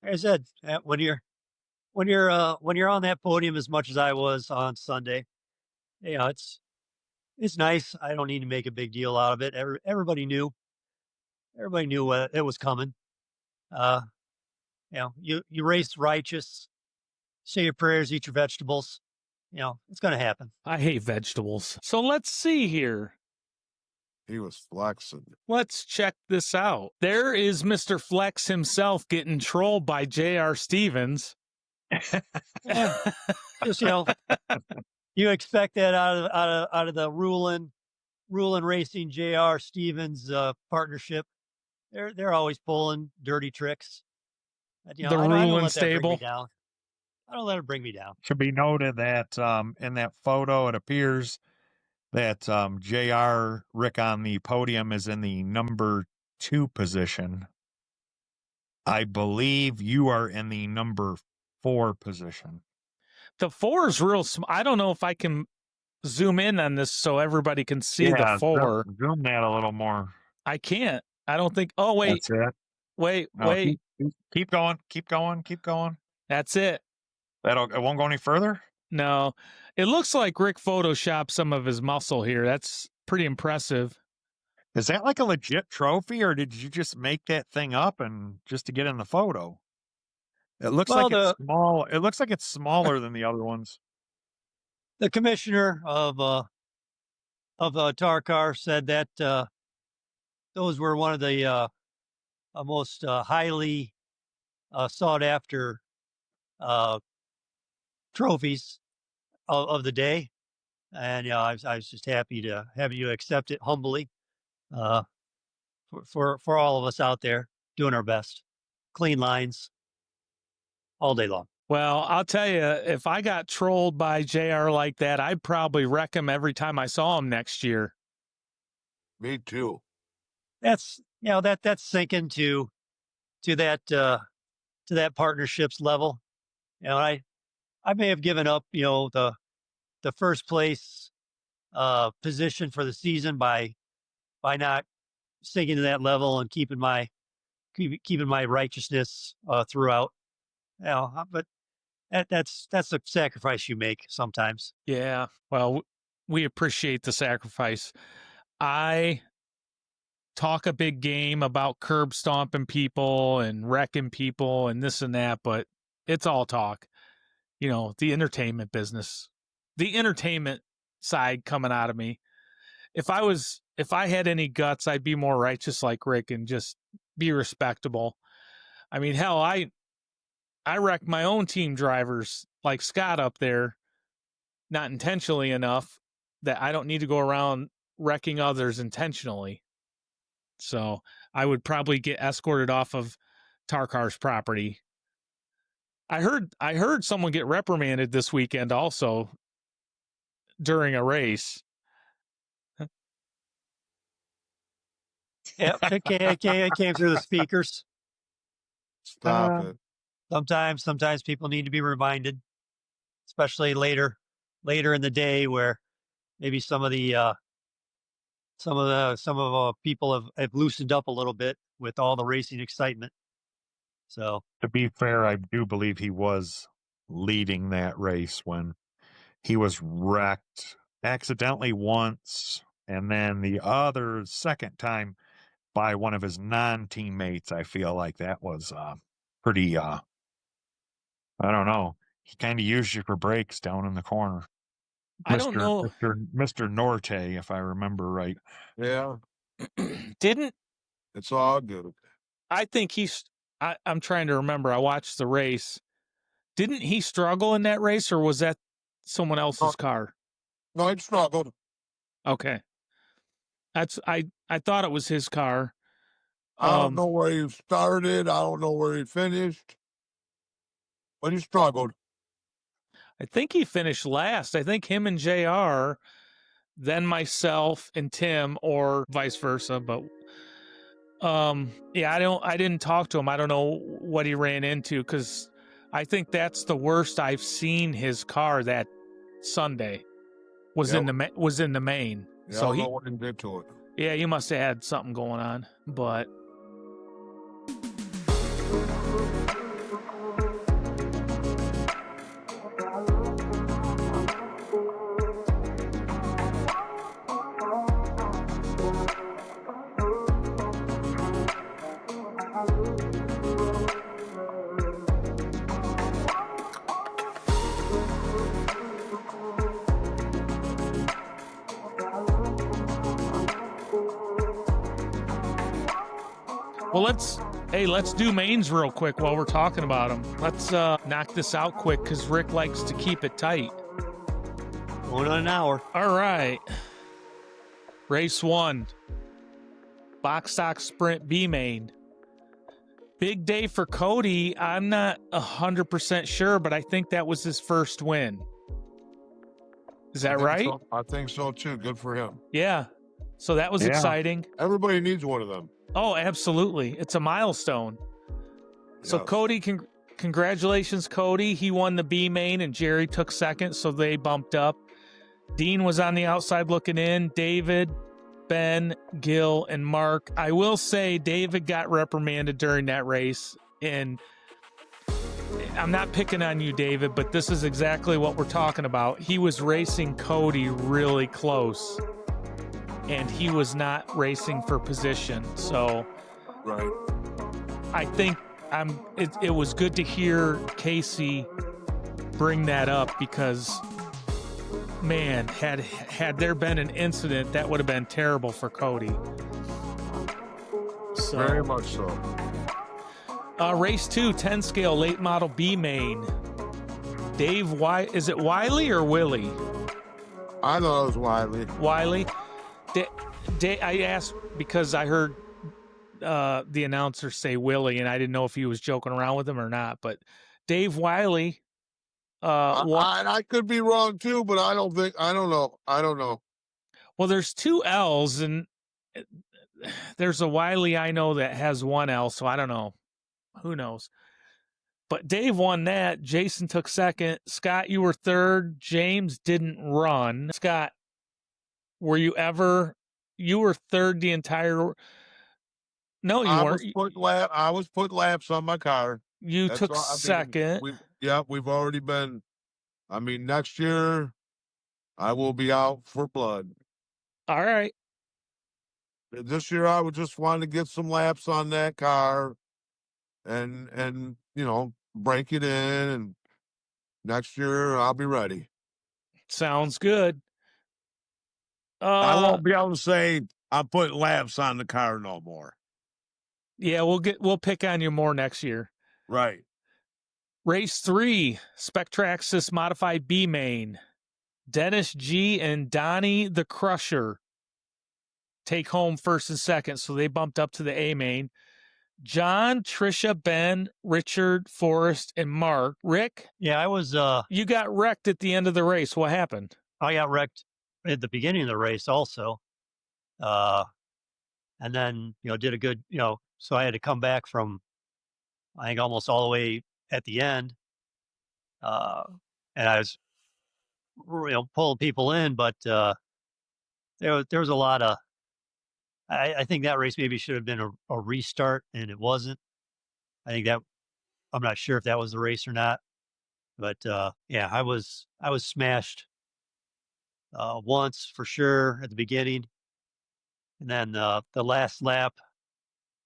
Like I said, when you're on that podium as much as I was on Sunday, it's nice. I don't need to make a big deal out of it. Everybody knew it was coming. You race righteous, say your prayers, eat your vegetables. It's going to happen. I hate vegetables. So let's see here. He was flexing. Let's check this out. There is Mr. Flex himself getting trolled by J.R. Stevens. Just you expect that out of the Rulin Racing J.R. Stevens partnership. They're always pulling dirty tricks. The Rulin stable. I don't let it bring me down. Should be noted that in that photo, it appears that JR Rick on the podium is in the number 2 position. I believe you are in the number 4 position. The 4 is real small. I don't know if I can zoom in on this so everybody can see the 4. Zoom that a little more. I can't. I don't think. Oh, wait. That's it. Wait. Keep going. That's it. It won't go any further? No. It looks like Rick photoshopped some of his muscle here. That's pretty impressive. Is that like a legit trophy, or did you just make that thing up and just to get in the photo? It looks like it's small. It looks like it's smaller than the other ones. The commissioner of Tarcar said that those were one of the most highly sought after trophies of the day, and I was just happy to have you accept it humbly. For all of us out there doing our best, clean lines all day long. Well, I'll tell you, if I got trolled by JR like that, I'd probably wreck him every time I saw him next year. Me too. That's that's sinking to that partnerships level. I may have given up, the first place position for the season by not sinking to that level and keeping my righteousness throughout. But that's the sacrifice you make sometimes. Yeah. Well, we appreciate the sacrifice. I talk a big game about curb stomping people and wrecking people and this and that, but it's all talk. The entertainment business, the entertainment side coming out of me. If I had any guts, I'd be more righteous like Rick and just be respectable. I mean, hell, I wreck my own team drivers like Scott up there, not intentionally enough that I don't need to go around wrecking others intentionally. So I would probably get escorted off of Tarcar's property. I heard someone get reprimanded this weekend also during a race. Yeah, it came through the speakers. Stop it. Sometimes people need to be reminded, especially later in the day where maybe some of people have loosened up a little bit with all the racing excitement. So to be fair, I do believe he was leading that race when he was wrecked accidentally once, and then the other second time by one of his non-teammates. I feel like that was pretty, I don't know. He kind of used you for brakes down in the corner. I don't know. Mr. Norte, if I remember right. Yeah, Didn't it's all good. I think I'm trying to remember. I watched the race. Didn't he struggle in that race, or was that someone else's car? No, he struggled. Okay. I thought it was his car. I don't know where he started. I don't know where he finished. But he struggled. I think he finished last. I think him and JR, then myself and Tim, or vice versa. But yeah, I didn't talk to him. I don't know what he ran into, because I think that's the worst I've seen his car that Sunday. Was in the main. Yeah, So I don't know what he did to it. Yeah, he must have had something going on, but. Well, let's do mains real quick while we're talking about them. Let's knock this out quick, because Rick likes to keep it tight. Going on an hour. All right. Race 1. Box stock sprint B main. Big day for Cody. I'm not 100% sure, but I think that was his first win. Is that right? So. I think so too. Good for him. Yeah. So that was exciting. Everybody needs one of them. Oh, absolutely. It's a milestone. So Yes. Cody, congratulations, Cody. He won the B main and Jerry took second, so they bumped up. Dean was on the outside looking in. David, Ben, Gil, and Mark. I will say David got reprimanded during that race, and I'm not picking on you, David, but this is exactly what we're talking about. He was racing Cody really close, and he was not racing for position. So Right. I think it was good to hear Casey bring that up, because man, had there been an incident, that would have been terrible for Cody. So, Very much so. Race 2, 10 scale late model B main. Dave, is it Wiley or Willie? I thought it was Wiley. Wiley. I asked because I heard the announcer say Willie, and I didn't know if he was joking around with him or not. But Dave Wiley. I could be wrong too, but I don't know. Well, there's 2 L's, and there's a Wiley I know that has 1 L, so I don't know. Who knows? But Dave won that. Jason took second. Scott, you were third. James didn't run. Scott, you were third the entire. No, you weren't. I was putting laps on my car. You took second. We've already been. I mean, next year I will be out for blood. All right. This year I would just want to get some laps on that car, and break it in. And next year I'll be ready. Sounds good. I won't be able to say I'm putting laps on the car no more. Yeah, we'll pick on you more next year. Right. Race 3, Spectraxis Modified B main. Dennis G and Donnie the Crusher take home first and second, so they bumped up to the A main. John, Trisha, Ben, Richard, Forrest, and Mark. Rick? Yeah, I was... you got wrecked at the end of the race. What happened? I got wrecked at the beginning of the race also. And then, did a good, so I had to come back from, I think, almost all the way at the end. And I was, pulling people in, but there was a lot of, I think that race maybe should have been a restart, and it wasn't. I think that, I'm not sure if that was the race or not. But yeah, I was smashed once for sure at the beginning, and then the last lap,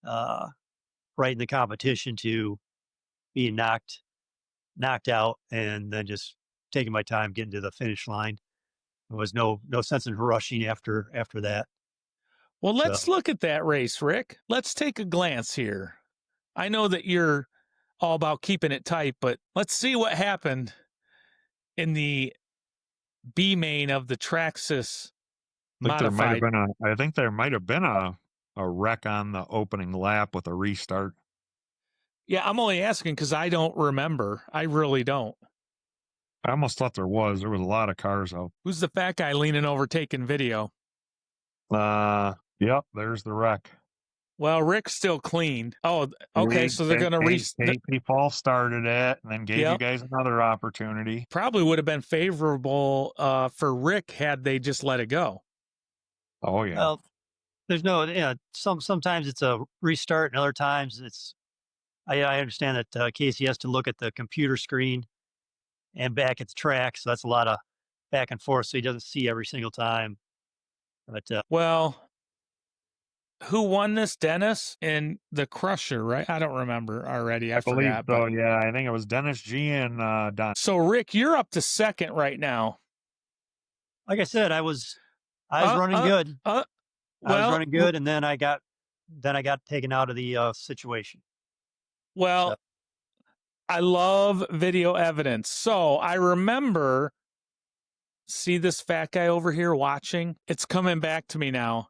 right in the competition, to being knocked out, and then just taking my time getting to the finish line. There was no sense in rushing after that. Well, let's So look at that race, Rick. Let's take a glance here. I know that you're all about keeping it tight, but let's see what happened in the B main of the Traxxas modified. I think there might have been a wreck on the opening lap with a restart. Yeah, I'm only asking because I don't remember. I really don't. I almost thought there was. There was a lot of cars out. Who's the fat guy leaning over taking video? Yep, there's the wreck. Well, Rick's still clean. Oh, okay. So they're going to Casey false started it and then gave you guys another opportunity. Probably would have been favorable for Rick had they just let it go. Oh yeah. well, there's no sometimes it's a restart, and other times it's. I understand that Casey has to look at the computer screen and back at the track, so that's a lot of back and forth. So he doesn't see every single time. But well, who won this? Dennis and the Crusher, right? I don't remember already. I believe forgot. So yeah, I think it was Dennis G and Don. So Rick, you're up to second right now. like I said, I was running good. I was running good, and then I got taken out of the situation. Well, So. I love video evidence. So I remember, see this fat guy over here watching? It's coming back to me now.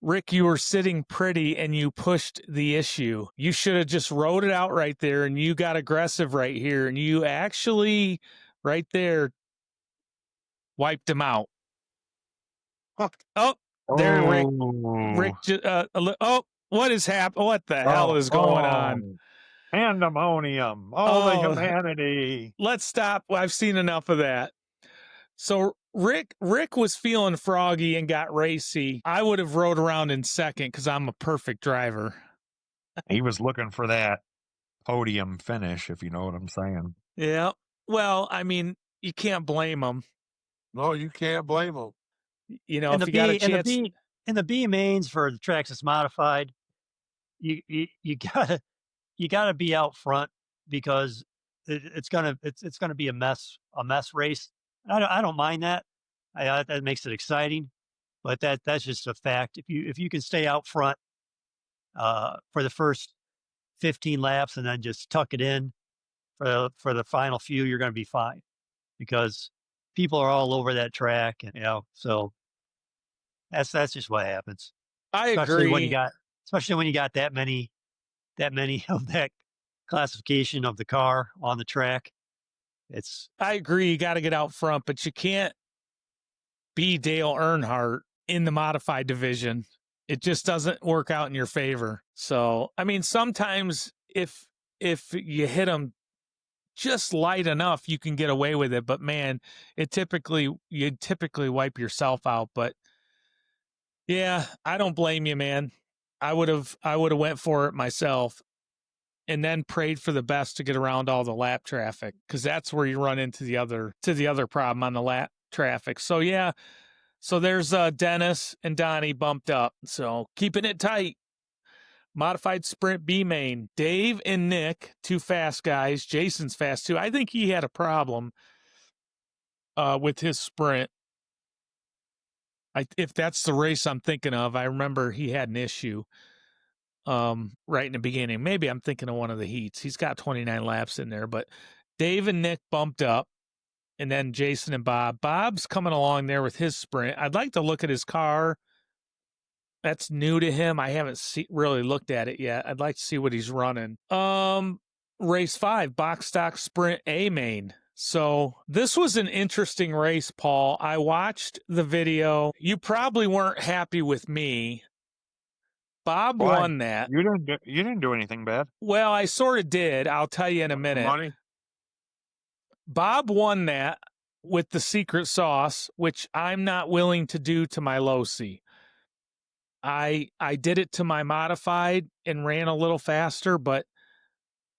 Rick, you were sitting pretty and you pushed the issue. You should have just wrote it out right there, and you got aggressive right here, and you actually right there wiped him out. Oh, there, Rick. What is happening? What the hell is going on? Pandemonium. The humanity. Let's stop. I've seen enough of that. So Rick was feeling froggy and got racy. I would have rode around in second because I'm a perfect driver. He was looking for that podium finish, if you know what I'm saying. Yeah. Well, I mean, you can't blame him. No, you can't blame him. You know, if you got a chance. In the B mains for the Traxxas modified, you gotta be out front, because it's gonna be a mess race. I don't mind that. That makes it exciting, but that's just a fact. If you can stay out front for the first 15 laps and then just tuck it in for the final few, you're going to be fine, because people are all over that track, and so that's just what happens. I agree. Especially when you got that many of that classification of the car on the track. I agree. You got to get out front, but you can't be Dale Earnhardt in the modified division. It just doesn't work out in your favor. So, I mean, sometimes if you hit them just light enough, you can get away with it. But man, you typically wipe yourself out. But yeah, I don't blame you, man. I would have went for it myself, and then prayed for the best to get around all the lap traffic, because that's where you run into the other problem on the lap traffic. So yeah, so there's Dennis and Donnie bumped up. So keeping it tight. Modified Sprint B main. Dave and Nick, two fast guys. Jason's fast too. I think he had a problem with his sprint. If that's the race I'm thinking of, I remember he had an issue right in the beginning. Maybe I'm thinking of one of the heats. He's got 29 laps in there, but Dave and Nick bumped up, and then Jason and Bob. Bob's coming along there with his sprint. I'd like to look at his car. That's new to him. I haven't really looked at it yet. I'd like to see what he's running. Race 5, box stock sprint A main. So this was an interesting race, Paul. I watched the video. You probably weren't happy with me. Bob won that. You didn't do anything bad. Well, I sort of did. I'll tell you in a minute. Money. Bob won that with the secret sauce, which I'm not willing to do to my Losi. I did it to my modified and ran a little faster, but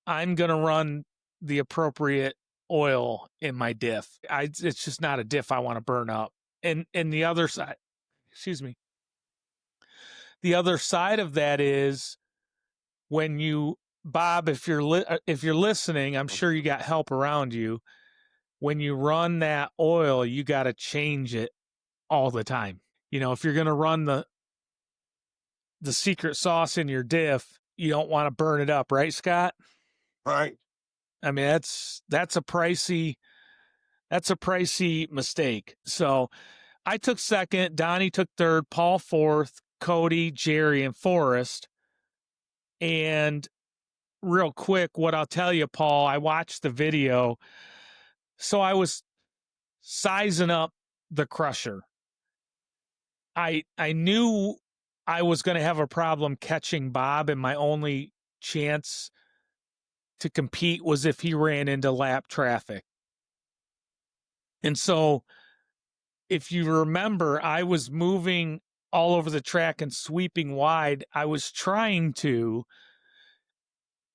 I'm going to run the appropriate oil in my diff. It's just not a diff I want to burn up. And the other side, excuse me. The other side of that is when you, Bob, if you're listening, I'm sure you got help around you. When you run that oil, you got to change it all the time. You know, if you're going to run the secret sauce in your diff, you don't want to burn it up, right, Scott? Right. I mean, that's a pricey mistake. So I took second, Donnie took third, Paul fourth, Cody, Jerry, and Forrest. And real quick, what I'll tell you, Paul, I watched the video. So I was sizing up the crusher. I knew I was going to have a problem catching Bob, and my only chance to compete was if he ran into lap traffic. And so if you remember, I was moving all over the track and sweeping wide. I was trying to,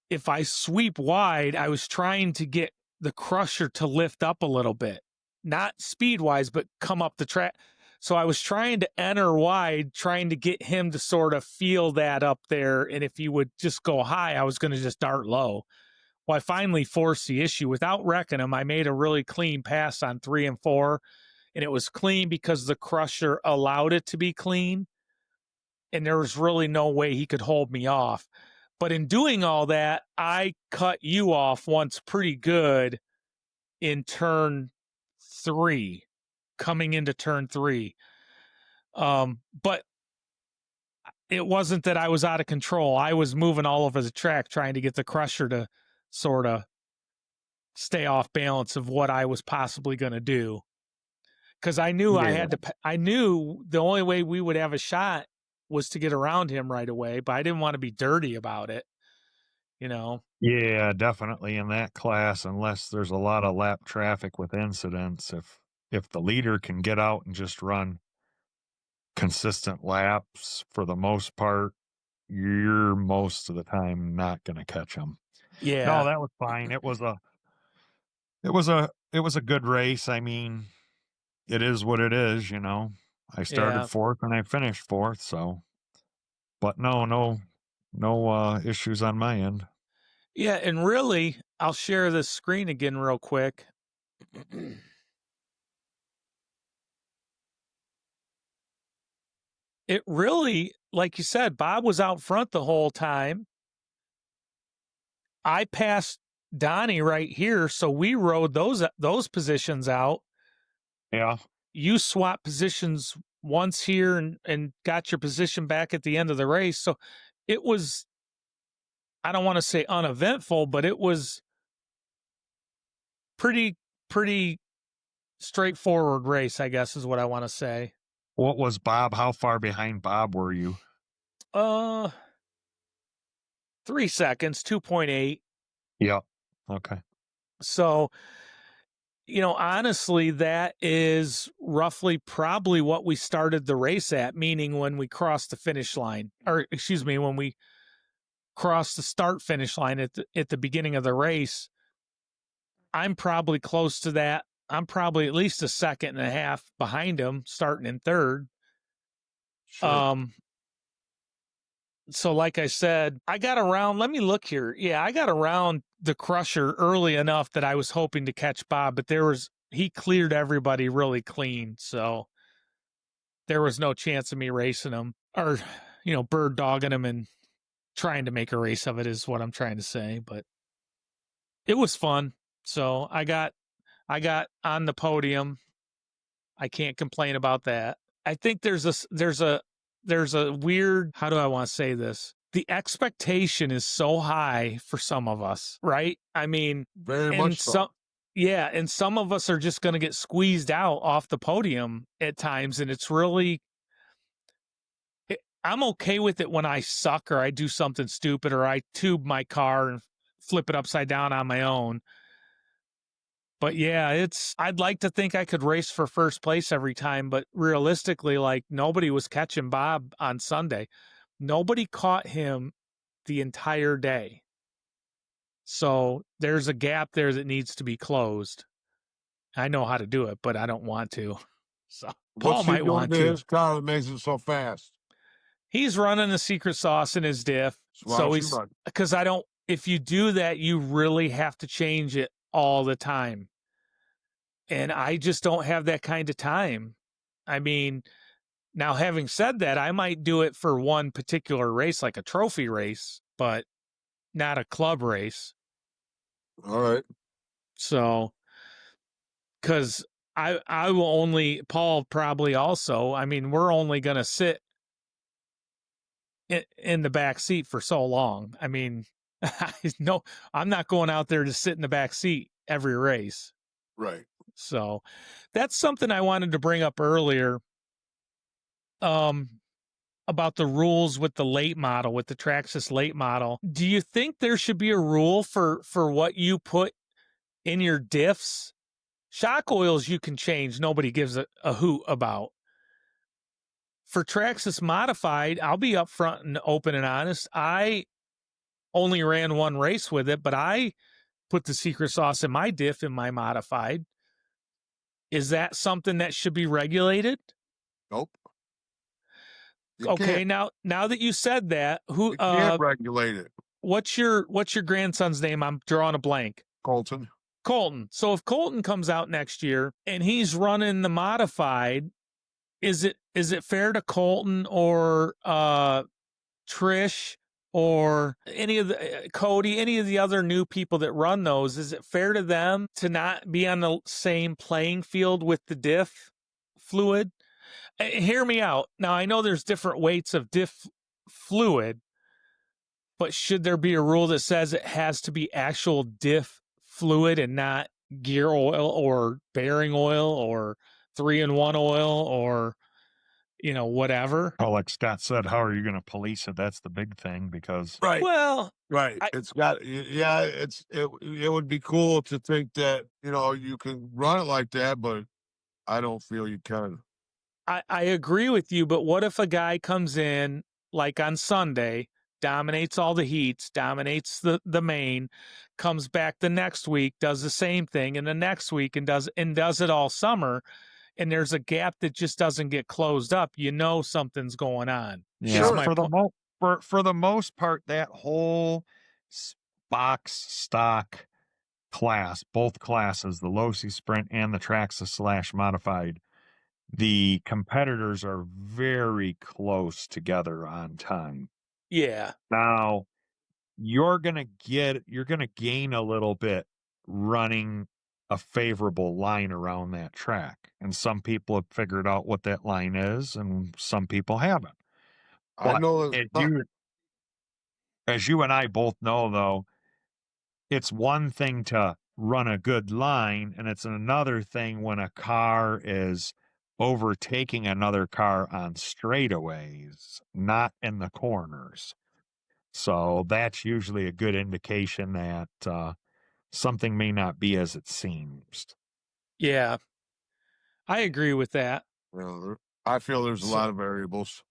if I sweep wide, I was trying to get the crusher to lift up a little bit, not speed wise, but come up the track. So I was trying to enter wide, trying to get him to sort of feel that up there. And if he would just go high, I was going to just dart low. Well, I finally forced the issue. Without wrecking him, I made a really clean pass on 3 and 4. And it was clean because the crusher allowed it to be clean. And there was really no way he could hold me off. But in doing all that, I cut you off once pretty good in turn 3, coming into turn 3. But it wasn't that I was out of control. I was moving all over the track trying to get the crusher to sort of stay off balance of what I was possibly going to do. Because I knew I knew the only way we would have a shot was to get around him right away, but I didn't want to be dirty about it, you know? Yeah, definitely in that class, unless there's a lot of lap traffic with incidents. If the leader can get out and just run consistent laps for the most part, you're most of the time not going to catch them. Yeah. No, that was fine. It was a good race. I mean, it is what it is, you know. I started fourth and I finished fourth, so. But no issues on my end. Yeah, and really, I'll share this screen again real quick. It really, like you said, Bob was out front the whole time. I passed Donnie right here, so we rode those positions out. Yeah. You swapped positions once here and got your position back at the end of the race. So it was, I don't want to say uneventful, but it was pretty straightforward race, I guess is what I want to say. What was Bob? How far behind Bob were you? 3 seconds, 2.8. Yep. Okay. So, you know, honestly, that is roughly probably what we started the race at, meaning when we crossed the finish line, or excuse me, when we crossed the start finish line at the beginning of the race. I'm probably close to that. I'm probably at least a second and a half behind him, starting in third. Sure. So like I said, I got around, let me look here. Yeah, I got around the crusher early enough that I was hoping to catch Bob, but he cleared everybody really clean. So there was no chance of me racing him or, you know, bird dogging him and trying to make a race of it is what I'm trying to say, but it was fun. So I got on the podium. I can't complain about that. I think there's a weird, how do I want to say this? The expectation is so high for some of us, right? I mean, Very much so. Yeah, and some of us are just going to get squeezed out off the podium at times, and it's really, I'm okay with it when I suck or I do something stupid or I tube my car and flip it upside down on my own. But yeah, I'd like to think I could race for first place every time, but realistically, like nobody was catching Bob on Sunday. Nobody caught him the entire day. So there's a gap there that needs to be closed. I know how to do it, but I don't want to. So Paul What's he might doing want to to. his car that makes it so fast? He's running the secret sauce in his diff. So he's, because if you do that, you really have to change it all the time. And I just don't have that kind of time. I mean, now having said that, I might do it for one particular race, like a trophy race, but not a club race. All right. So, because I will only, Paul probably also, I mean, we're only going to sit in the back seat for so long. I mean, no, I'm not going out there to sit in the back seat every race. Right. So that's something I wanted to bring up earlier. About the rules with the late model, with the Traxxas late model. Do you think there should be a rule for what you put in your diffs? Shock oils you can change. Nobody gives a hoot about. For Traxxas modified, I'll be upfront and open and honest. I only ran one race with it, but I put the secret sauce in my diff in my modified. Is that something that should be regulated? Nope. Okay, now that you said that, who you can't regulate it? What's your grandson's name? I'm drawing a blank. Colton. So if Colton comes out next year and he's running the modified, is it fair to Colton or Trish or any of the Cody, any of the other new people that run those? Is it fair to them to not be on the same playing field with the diff fluid? Hear me out. Now, I know there's different weights of diff fluid, but should there be a rule that says it has to be actual diff fluid and not gear oil or bearing oil or 3-in-1 oil or, whatever? Well, like Scott said, how are you going to police it? That's the big thing because. Right. Well, right. It's got, yeah, it would be cool to think that, you can run it like that, but I don't feel you can. I agree with you, but what if a guy comes in like on Sunday, dominates all the heats, dominates the main, comes back the next week, does the same thing, and the next week and does it all summer, and there's a gap that just doesn't get closed up? Something's going on. Yeah, sure. For the most part, that whole box stock class, both classes, the Losi Sprint and the Traxxas / modified, the competitors are very close together on time. Yeah. Now, you're going to gain a little bit running a favorable line around that track. And some people have figured out what that line is, and some people haven't. But I know as you and I both know, though, it's one thing to run a good line, and it's another thing when a car is overtaking another car on straightaways, not in the corners. So that's usually a good indication that something may not be as it seems. Yeah, I agree with that. Well, I feel there's a lot of variables.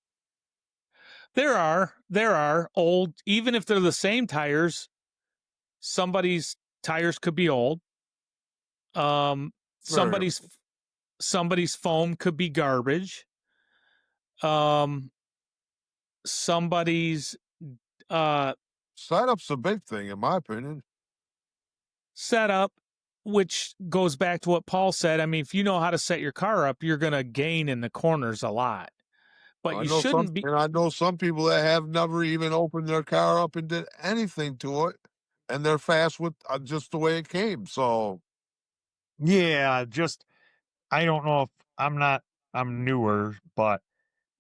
There are old, even if they're the same tires, somebody's tires could be old. Somebody's foam could be garbage. Somebody's setup's a big thing, in my opinion. Setup, which goes back to what Paul said. I mean, if you know how to set your car up, you're going to gain in the corners a lot. But you shouldn't be. And I know some people that have never even opened their car up and did anything to it, and they're fast with just the way it came. So, yeah, I don't know if I'm newer, but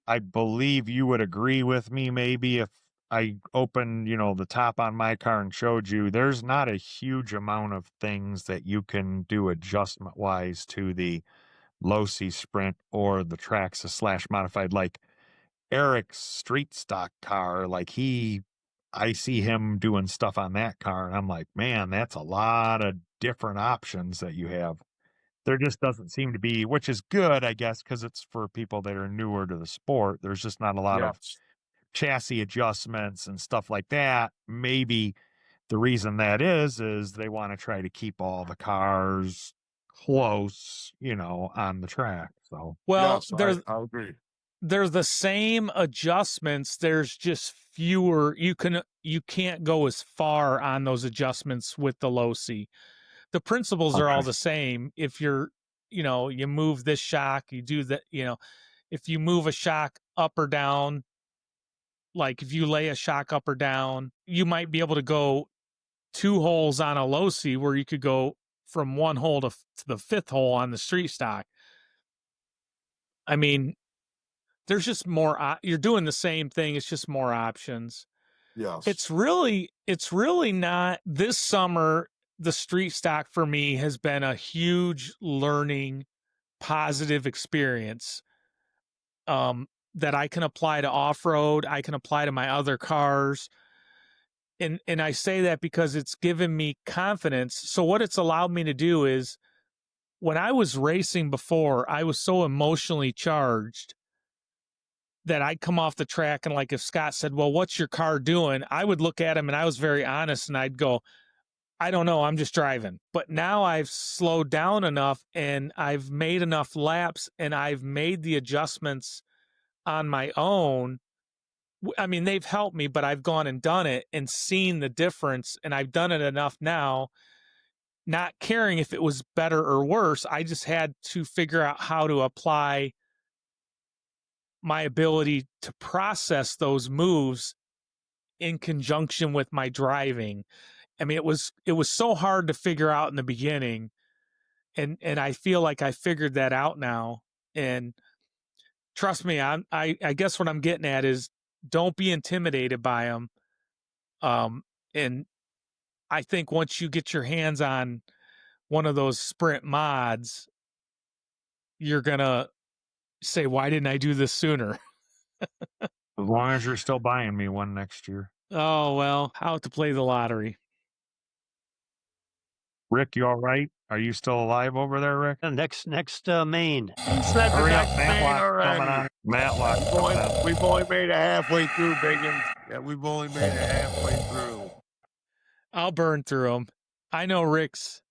I believe you would agree with me maybe if I opened, the top on my car and showed you there's not a huge amount of things that you can do adjustment-wise to the Losi Sprint or the Traxxas / modified. Like Eric's street stock car, I see him doing stuff on that car, and I'm like, man, that's a lot of different options that you have. There just doesn't seem to be, which is good, I guess, because it's for people that are newer to the sport. There's just not a lot of chassis adjustments and stuff like that. Maybe The reason that is they want to try to keep all the cars close, on the track. So, Well, yes, I agree. there's the same adjustments. There's just fewer. You can't go as far on those adjustments with the low C. The principles are all the same. If you're, you move this shock, you do that, if you move a shock up or down, like if you lay a shock up or down, you might be able to go 2 holes on a low C where you could go from 1 hole to the 5th hole on the street stock. I mean, there's just more, you're doing the same thing. It's just more options. Yes. It's really not this summer. The street stock for me has been a huge learning, positive experience that I can apply to off-road. I can apply to my other cars. And I say that because it's given me confidence. So what it's allowed me to do is when I was racing before, I was so emotionally charged that I'd come off the track and like if Scott said, well, what's your car doing? I would look at him and I was very honest and I'd go, I don't know, I'm just driving. But now I've slowed down enough and I've made enough laps and I've made the adjustments on my own. I mean, they've helped me, but I've gone and done it and seen the difference. And I've done it enough now, not caring if it was better or worse. I just had to figure out how to apply my ability to process those moves in conjunction with my driving. I mean, it was so hard to figure out in the beginning. And I feel like I figured that out now. And trust me, I guess what I'm getting at is don't be intimidated by them. And I think once you get your hands on one of those sprint mods, you're going to say, why didn't I do this sooner? as long as you're still buying me one next year. Oh, well, I'll have to play the lottery. Rick, you all right? Are you still alive over there, Rick? Next main. Hurry up, Matlock coming on. Matlock coming on. We've only made it halfway through, Biggins. Yeah, we've only made it halfway through. I'll burn through them. I know Rick's.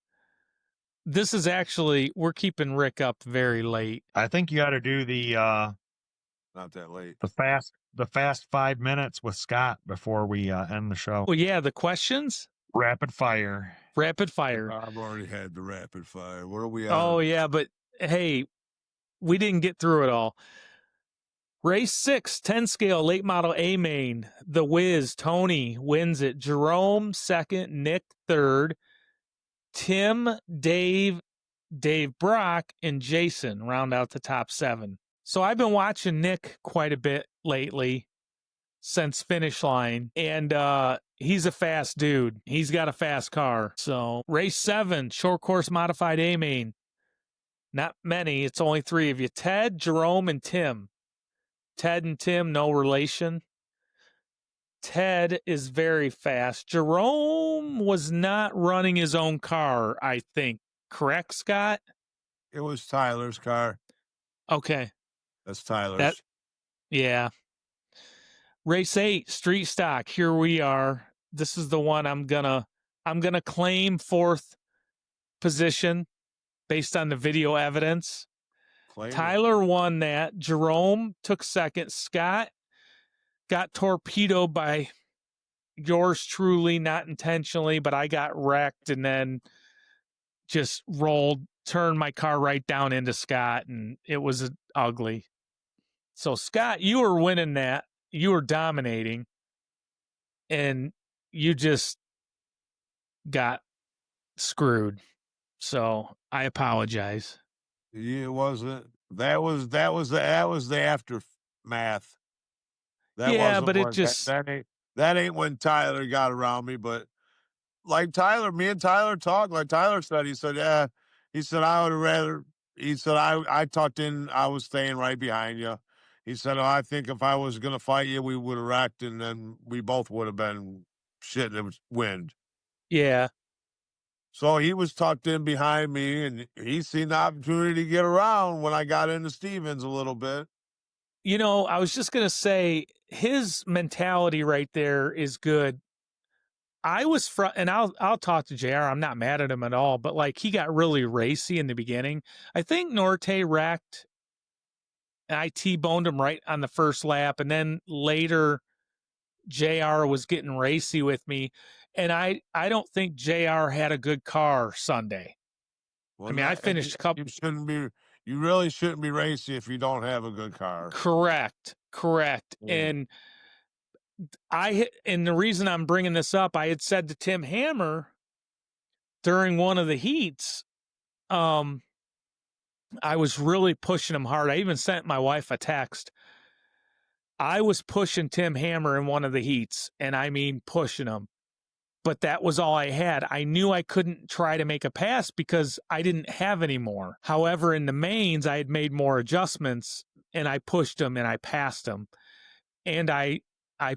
This is actually, we're keeping Rick up very late. I think you got to do the not that late. The fast 5 minutes with Scott before we end the show. Well, yeah, the questions. Rapid fire. I've already had the rapid fire. Where are we at? Oh yeah, but hey, we didn't get through it all. Race 6, 10 scale, late model A main. The Wiz, Tony wins it. Jerome second, Nick third. Tim, Dave Brock, and Jason round out the top 7. So I've been watching Nick quite a bit lately since Finish Line, and he's a fast dude. He's got a fast car. So race 7, short course modified A main. Not many. It's only 3 of you. Ted, Jerome, and Tim. Ted and Tim, no relation. Ted is very fast. Jerome was not running his own car, I think. Correct, Scott? It was Tyler's car. Okay. That's Tyler's. Yeah. Race 8, street stock. Here we are. This is the one I'm gonna claim 4th position based on the video evidence. Tyler won that. Jerome took 2nd. Scott got torpedoed by yours truly, not intentionally, but I got wrecked and then just turned my car right down into Scott, and it was ugly. So Scott, you were winning that. You were dominating, and you just got screwed. So I apologize. It wasn't. That was the aftermath. Yeah, but it that ain't when Tyler got around me. But like Tyler, me and Tyler talked. Like Tyler said, he said, yeah. He said I would rather. He said I tucked in. I was staying right behind you. He said, I think if I was gonna fight you, we would have wrecked, and then we both would have been shit. It was wind. Yeah. So he was tucked in behind me, and he seen the opportunity to get around when I got into Stevens a little bit. You know, I was just going to say his mentality right there is good. I was and I'll talk to JR. I'm not mad at him at all, but like he got really racy in the beginning. I think Norte wrecked, and I T-boned him right on the first lap, and then later JR was getting racy with me, and I don't think JR had a good car Sunday. Well, I mean, I finished a couple. You really shouldn't be racy if you don't have a good car. Correct. Yeah. And the reason I'm bringing this up, I had said to Tim Hammer during one of the heats, I was really pushing him hard. I even sent my wife a text. I was pushing Tim Hammer in one of the heats, and I mean pushing him. But that was all I had. I knew I couldn't try to make a pass because I didn't have any more. However, in the mains, I had made more adjustments, and I pushed him and I passed him. And I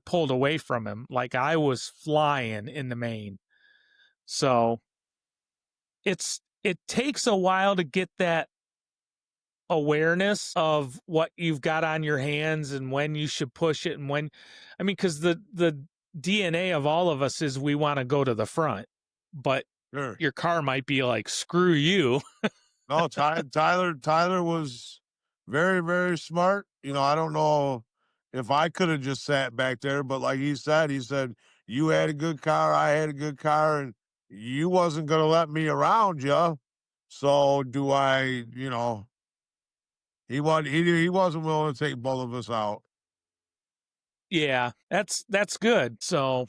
pulled away from him. Like I was flying in the main. So it takes a while to get that awareness of what you've got on your hands and when you should push it and when, I mean, because the DNA of all of us is we want to go to the front, but Sure. your car might be like, screw you. No, Tyler was very, very smart. You know, I don't know if I could have just sat back there, but like he said, you had a good car, I had a good car, and you wasn't going to let me around you. So do I, you know, he wasn't willing to take both of us out. Yeah, that's good. So,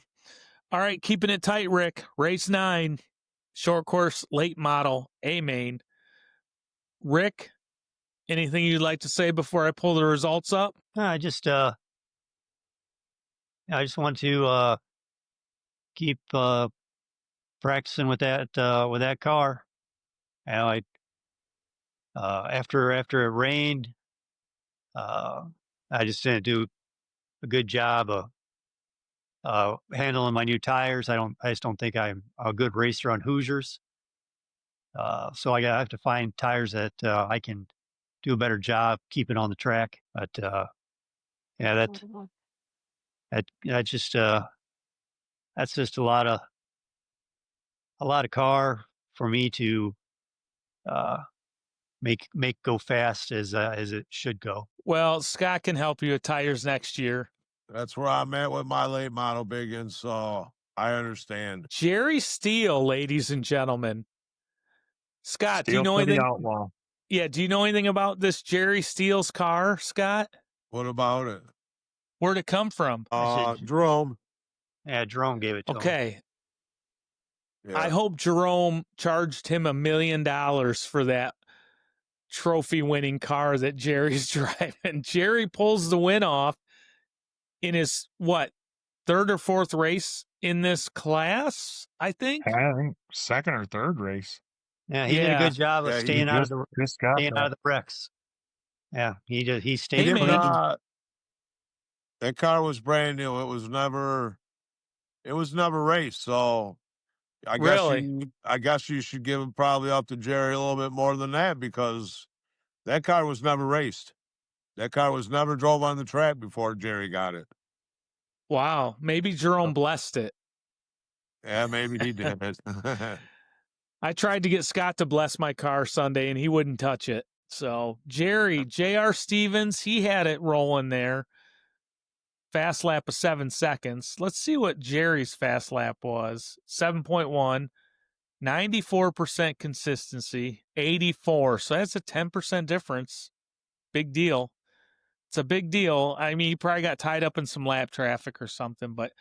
all right, keeping it tight, Rick. Race 9, short course, late model, A main. Rick, anything you'd like to say before I pull the results up? I just want to keep practicing with that car. You know, after it rained, I just didn't do a good job of handling my new tires. I just don't think I'm a good racer on Hoosiers. So I have to find tires that I can do a better job keeping on the track. But yeah, that's just a lot of car for me to make go fast as it should go. Well, Scott can help you with tires next year. That's where I'm at with my late model biggins, so I understand. Jerry Steele, ladies and gentlemen. Scott, do you know anything? Outlaw. Yeah, do you know anything about this Jerry Steele's car, Scott? What about it? Where'd it come from? Jerome. Yeah, Jerome gave it to him. Okay. Yeah. I hope Jerome charged him $1 million for that trophy-winning car that Jerry's driving. Jerry pulls the win off in his, third or fourth race in this class, I think? I think second or third race. Yeah, he did a good job of staying out of the wrecks. Yeah, he stayed clean. That car was brand new. It was never raced. So I guess you should give him probably up to Jerry a little bit more than that, because that car was never raced. That car was never drove on the track before Jerry got it. Wow. Maybe Jerome blessed it. Yeah, maybe he did. I tried to get Scott to bless my car Sunday, and he wouldn't touch it. So J.R. Stevens, he had it rolling there. Fast lap of 7 seconds. Let's see what Jerry's fast lap was. 7.1, 94% consistency, 84. So that's a 10% difference. Big deal. It's a big deal. I mean, he probably got tied up in some lap traffic or something, but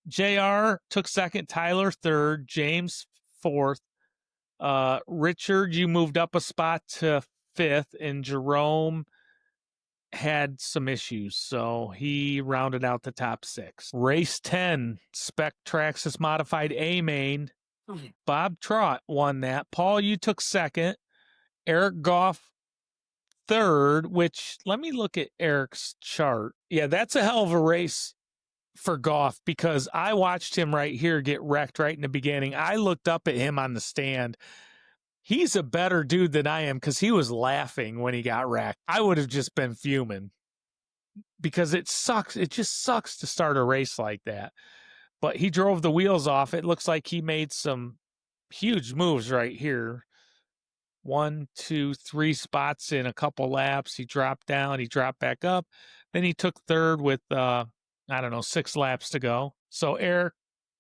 JR took second, Tyler third, James fourth. Richard, you moved up a spot to fifth, and Jerome had some issues, so he rounded out the top 6. Race 10, Spec Traxxas Modified A main. Bob Trott won that. Paul, you took second. Eric Goff third, which, let me look at Eric's chart. Yeah, that's a hell of a race for Goff, because I watched him right here get wrecked right in the beginning. I looked up at him on the stand. He's a better dude than I am, because he was laughing when he got wrecked. I would have just been fuming, because it sucks. It just sucks to start a race like that. but he drove the wheels off. It looks like he made some huge moves right here. 1, 2, 3 spots in a couple laps. He dropped down, he dropped back up. Then he took third with, 6 laps to go. So Eric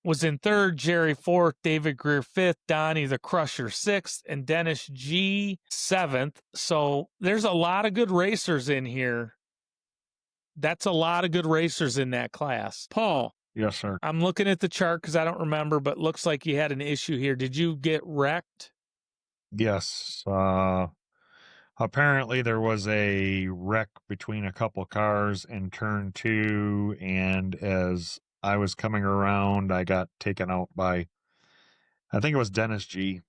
was in third, Jerry fourth, David Greer fifth, Donnie the Crusher sixth, and Dennis G seventh. So there's a lot of good racers in here. That's a lot of good racers in that class. Paul. Yes, sir. I'm looking at the chart because I don't remember, but looks like you had an issue here. Did you get wrecked? Yes. Apparently there was a wreck between a couple cars in turn 2, and as I was coming around, I got taken out by, I think it was Dennis G,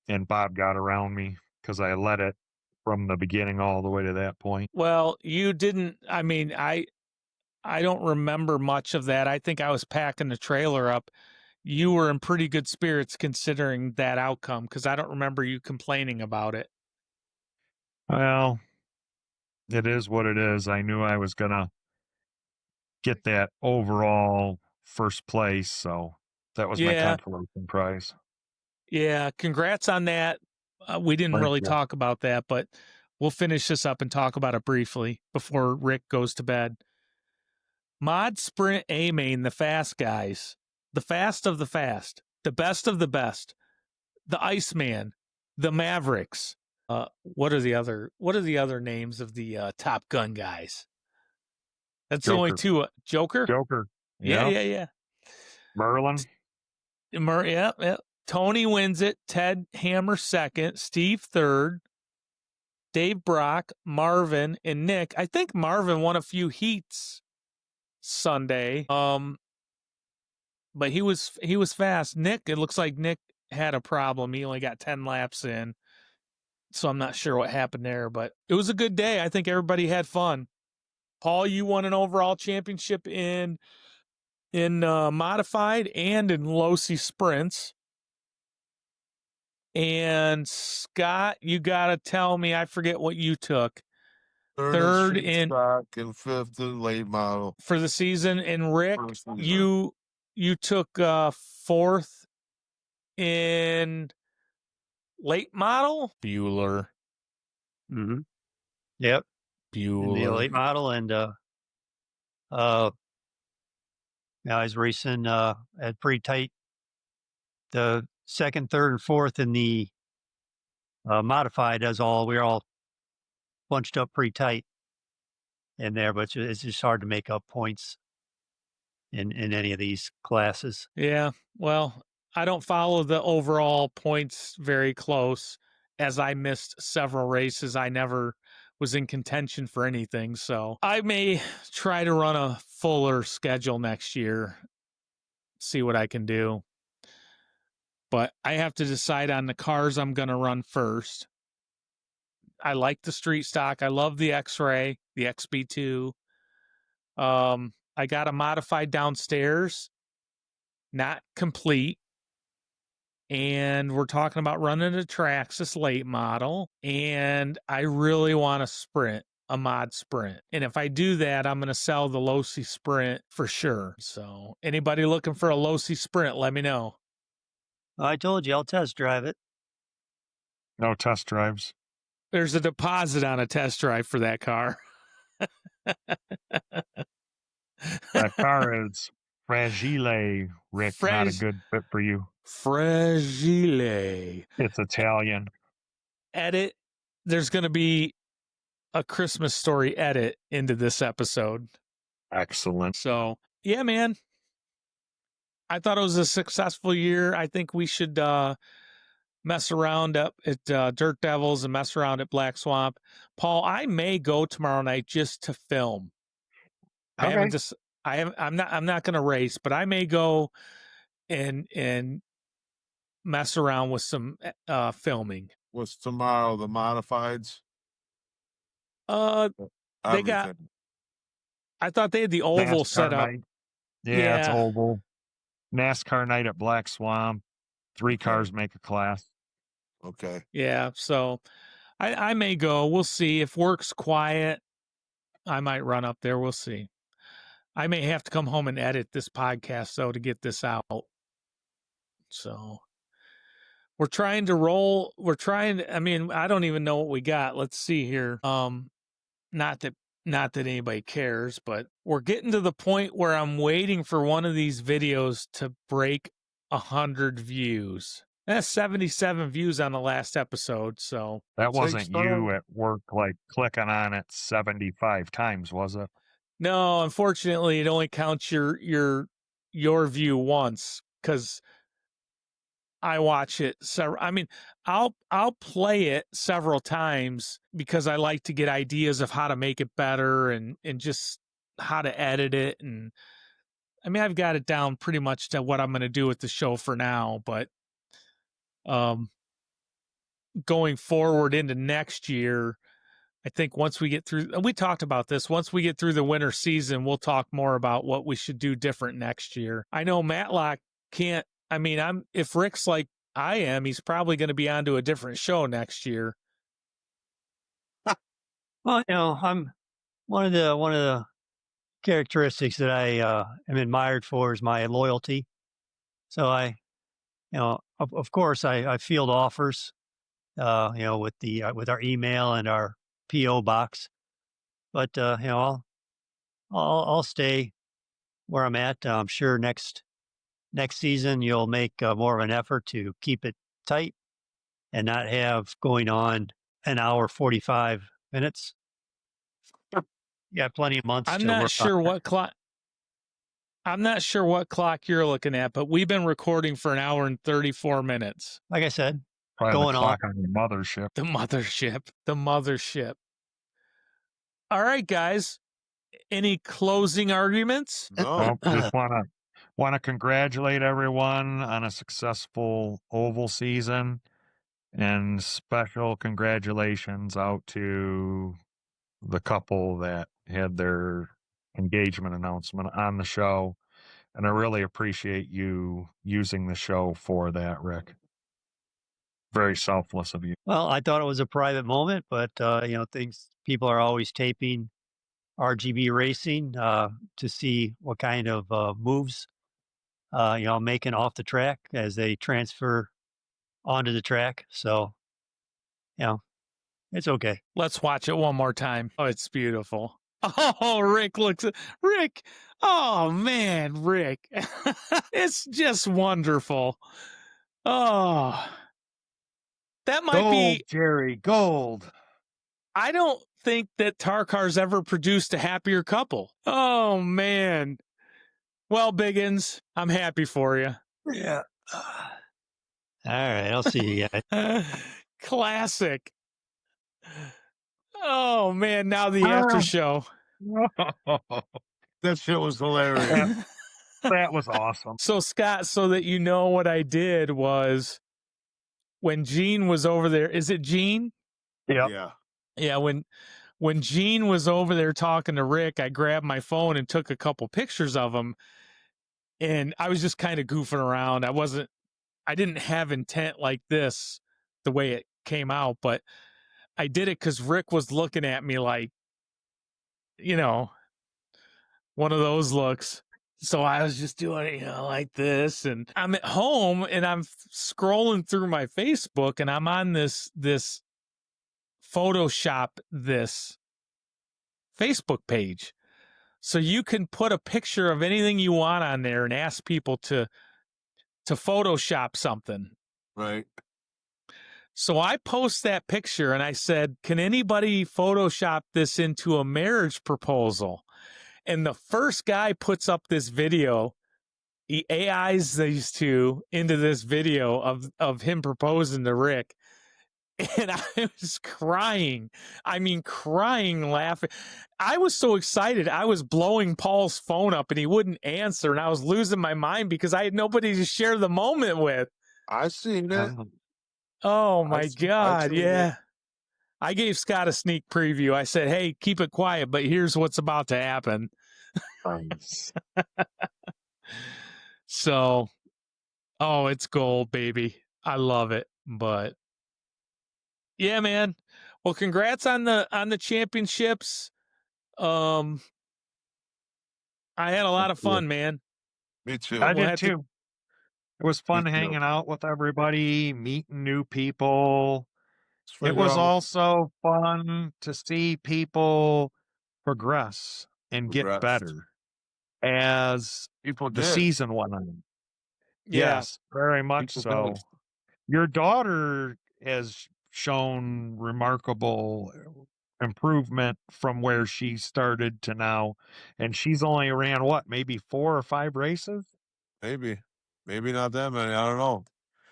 and Bob got around me because I let it from the beginning all the way to that point. Well, you didn't. I mean, I don't remember much of that. I think I was packing the trailer up. You were in pretty good spirits considering that outcome because I don't remember you complaining about it. Well, it is what it is. I knew I was going to get that overall first place, so that was my consolation prize. Yeah, congrats on that. We didn't really talk about that, but we'll finish this up and talk about it briefly before Rick goes to bed. Mod Sprint A-Main, the fast guys, the fast of the fast, the best of the best, the Iceman, the Mavericks. What are the other names of the Top Gun guys? That's Joker. the only two. Joker? Yeah. Merlin. Yeah. Tony wins it. Ted Hammer second. Steve third. Dave Brock, Marvin, and Nick. I think Marvin won a few heats Sunday. But he was fast. Nick, it looks like Nick had a problem. He only got 10 laps in. So I'm not sure what happened there, but it was a good day. I think everybody had fun. Paul, you won an overall championship in modified and in low-C sprints. And Scott, you got to tell me, I forget what you took. Third in stock and fifth in late model for the season. And Rick, you took fourth in late model. Bueller. Mm-hmm. Yep. Bueller. In the late model, and now he's racing at pretty tight. The second, third, and fourth in the modified we're all bunched up pretty tight in there, but it's just hard to make up points in any of these classes. Yeah, well, I don't follow the overall points very close as I missed several races. I never was in contention for anything, so I may try to run a fuller schedule next year, see what I can do. But I have to decide on the cars I'm going to run first. I like the street stock. I love the X-Ray, the XB2. I got a modified downstairs, not complete. And we're talking about running a Traxxas late model. And I really want to sprint, a mod sprint. And if I do that, I'm going to sell the low-C sprint for sure. So anybody looking for a low-C sprint, let me know. I told you I'll test drive it. No test drives. There's a deposit on a test drive for that car. That car is fragile, Rick. Not a good fit for you. Fragile. It's Italian. Edit. There's going to be a Christmas story edit into this episode. Excellent. So, yeah, man. I thought it was a successful year. I think we should mess around up at Dirt Devils and mess around at Black Swamp. Paul, I may go tomorrow night just to film. Okay. I'm not going to race, but I may go and mess around with some filming. What's tomorrow? The modifieds? They got. I thought they had the oval NASCAR set up. night. Yeah, it's oval. NASCAR night at Black Swamp. 3 cars make a class. Okay. Yeah, so I may go. We'll see. If work's quiet, I might run up there. We'll see. I may have to come home and edit this podcast though to get this out. So we're trying to roll. I mean, I don't even know what we got. Let's see here. Not that anybody cares, but we're getting to the point where I'm waiting for one of these videos to break 100 views. That's 77 views on the last episode. So that wasn't you at work, like clicking on it 75 times, was it? No, unfortunately, it only counts your view once because I watch it. So I mean, I'll play it several times because I like to get ideas of how to make it better and just how to edit it. And I mean, I've got it down pretty much to what I'm going to do with the show for now. But going forward into next year, I think once we get through, we talked about this, once we get through the winter season, we'll talk more about what we should do different next year. I know Matlock can't, I mean, if Rick's like I am, he's probably going to be onto a different show next year. Well, I'm one of the characteristics that I am admired for is my loyalty. So of course I field offers, with our email and our PO box, but I'll stay where I'm at. I'm sure next season you'll make more of an effort to keep it tight and not have going on an hour 45 minutes. You got plenty of months. I'm not sure what clock you're looking at, but we've been recording for an hour and 34 minutes. Like I said, probably going the clock on the mothership. The mothership. All right, guys. Any closing arguments? No. Just want to congratulate everyone on a successful oval season, and special congratulations out to the couple that had their engagement announcement on the show. And I really appreciate you using the show for that, Rick. Very selfless of you. Well, I thought it was a private moment, but people are always taping RGB racing to see what kind of moves I'm making off the track as they transfer onto the track. So, it's okay. Let's watch it one more time. Oh, it's beautiful. Oh, Rick. Oh, man, Rick. It's just wonderful. Oh, that might be Jerry, gold. I don't think that Tarcar's ever produced a happier couple. Oh, man. Well, Biggins, I'm happy for you. Yeah. All right. I'll see you guys. Classic. Oh, man. Now the after show. That shit was hilarious. That was awesome. So, Scott, so that you know what I did was when Gene was over there, is it Gene? Yep. Yeah. Yeah. When Gene was over there talking to Rick, I grabbed my phone and took a couple pictures of him. And I was just kind of goofing around. I didn't have intent like this, the way it came out, but I did it because Rick was looking at me like, one of those looks. So I was just doing it, like this. And I'm at home and I'm scrolling through my Facebook and I'm on this Photoshop, this Facebook page. So you can put a picture of anything you want on there and ask people to Photoshop something. Right. So I post that picture and I said, can anybody Photoshop this into a marriage proposal? And the first guy puts up this video. He AIs these two into this video of him proposing to Rick. And I was crying. I mean, crying, laughing. I was so excited. I was blowing Paul's phone up and he wouldn't answer. And I was losing my mind because I had nobody to share the moment with. I seen it. Oh, my God. Yeah. It. I gave Scott a sneak preview. I said, hey, keep it quiet, but here's what's about to happen. So, it's gold, baby. I love it. But yeah, man. Well, congrats on the championships. I had a lot of fun, man. Me too. I We'll did have to- too. It was fun Me too. hanging out with everybody, meeting new people. Let's It figure was out- also fun to see people progress and get Progress. better as people the did. season went on. Yeah. Yes, very much People so. did. Your daughter has shown remarkable improvement from where she started to now, and she's only ran what, maybe 4 or 5 races? Maybe not that many. I don't know.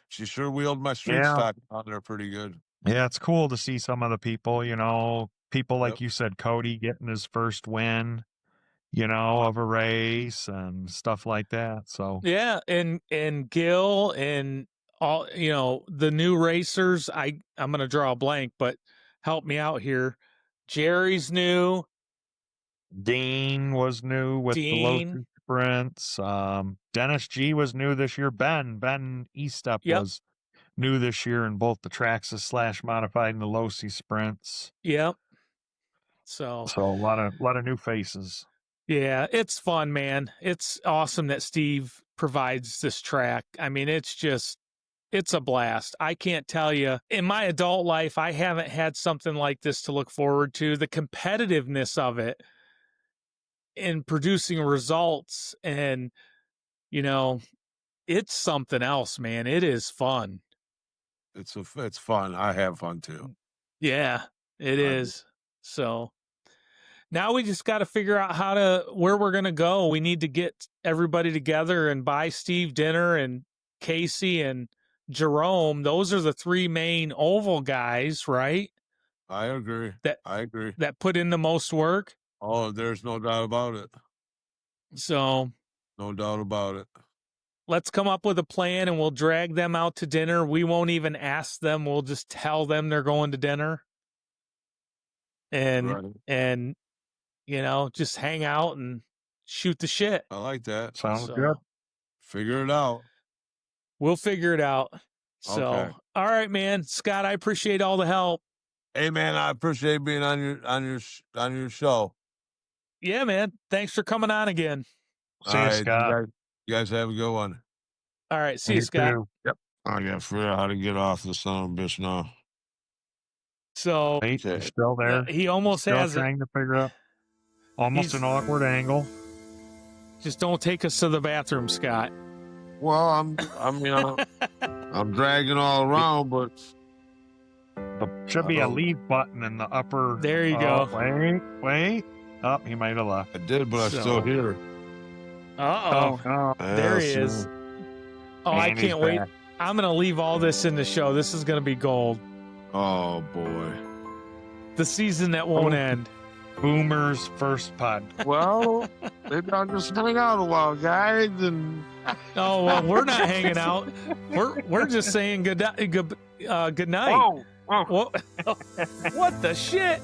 She sure wheeled my street Yeah. stock on there pretty good. Yeah, it's cool to see some of the people, people like Yep. you said, Cody getting his first win, of a race and stuff like that. So Yeah, and Gil and all the new racers. I'm gonna draw a blank, but help me out here. Jerry's new. Dean was new with the low Dean. sprints. Dennis G was new this year. Ben Estep Yep. was new this year in both the Traxxas / modified and the low C sprints. Yep. So a lot of new faces. yeah, it's fun, man. It's awesome that Steve provides this track. I mean, it's a blast. I can't tell you. In my adult life, I haven't had something like this to look forward to. The competitiveness of it in producing results, and it's something else, man. It is fun. It's fun. I have fun too. Yeah, it is. So now we just got to figure out where we're going to go. We need to get everybody together and buy Steve dinner, and Casey and Jerome. Those are the 3 main oval guys, right? I agree. That put in the most work. Oh, there's no doubt about it. So No doubt about it. let's come up with a plan, and we'll drag them out to dinner. We won't even ask them. We'll just tell them they're going to dinner. And just hang out and shoot the shit. I like that. Sounds good. Figure it out. We'll figure it out. So, Okay. All right, man. Scott, I appreciate all the help. Hey, man, I appreciate being on your show. Yeah, man. Thanks for coming on again. See you, Scott. You guys have a good one. All right. See you, Scott. Too. Yep. I got to figure out how to get off the son of a bitch now. So Wait, you're still there? he almost still has trying to figure out almost an awkward angle. Just don't take us to the bathroom, Scott. Well, I'm dragging all around, but There should be a leave button in the upper. There you go. Wait. Oh, he might have left. I did, but I'm still here. Uh-oh. Oh, There he is. Oh, I can't wait. Back. I'm going to leave all this in the show. This is going to be gold. Oh, boy. The season that won't end. Boomer's first pod. Well, maybe I'll just hang out a while, guys, and Oh, well, we're not hanging out. We're just saying good night. Whoa. What the shit?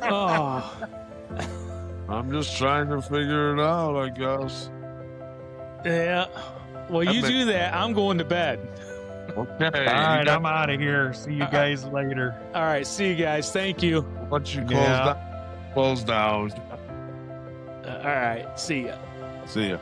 Oh, I'm just trying to figure it out, I guess. yeah. Well, you do that. I'm going to bed. Okay. All right, I'm out of here. See you guys later. All right. See you guys. Thank you. Once you Yeah. close down. All right. See ya. See ya.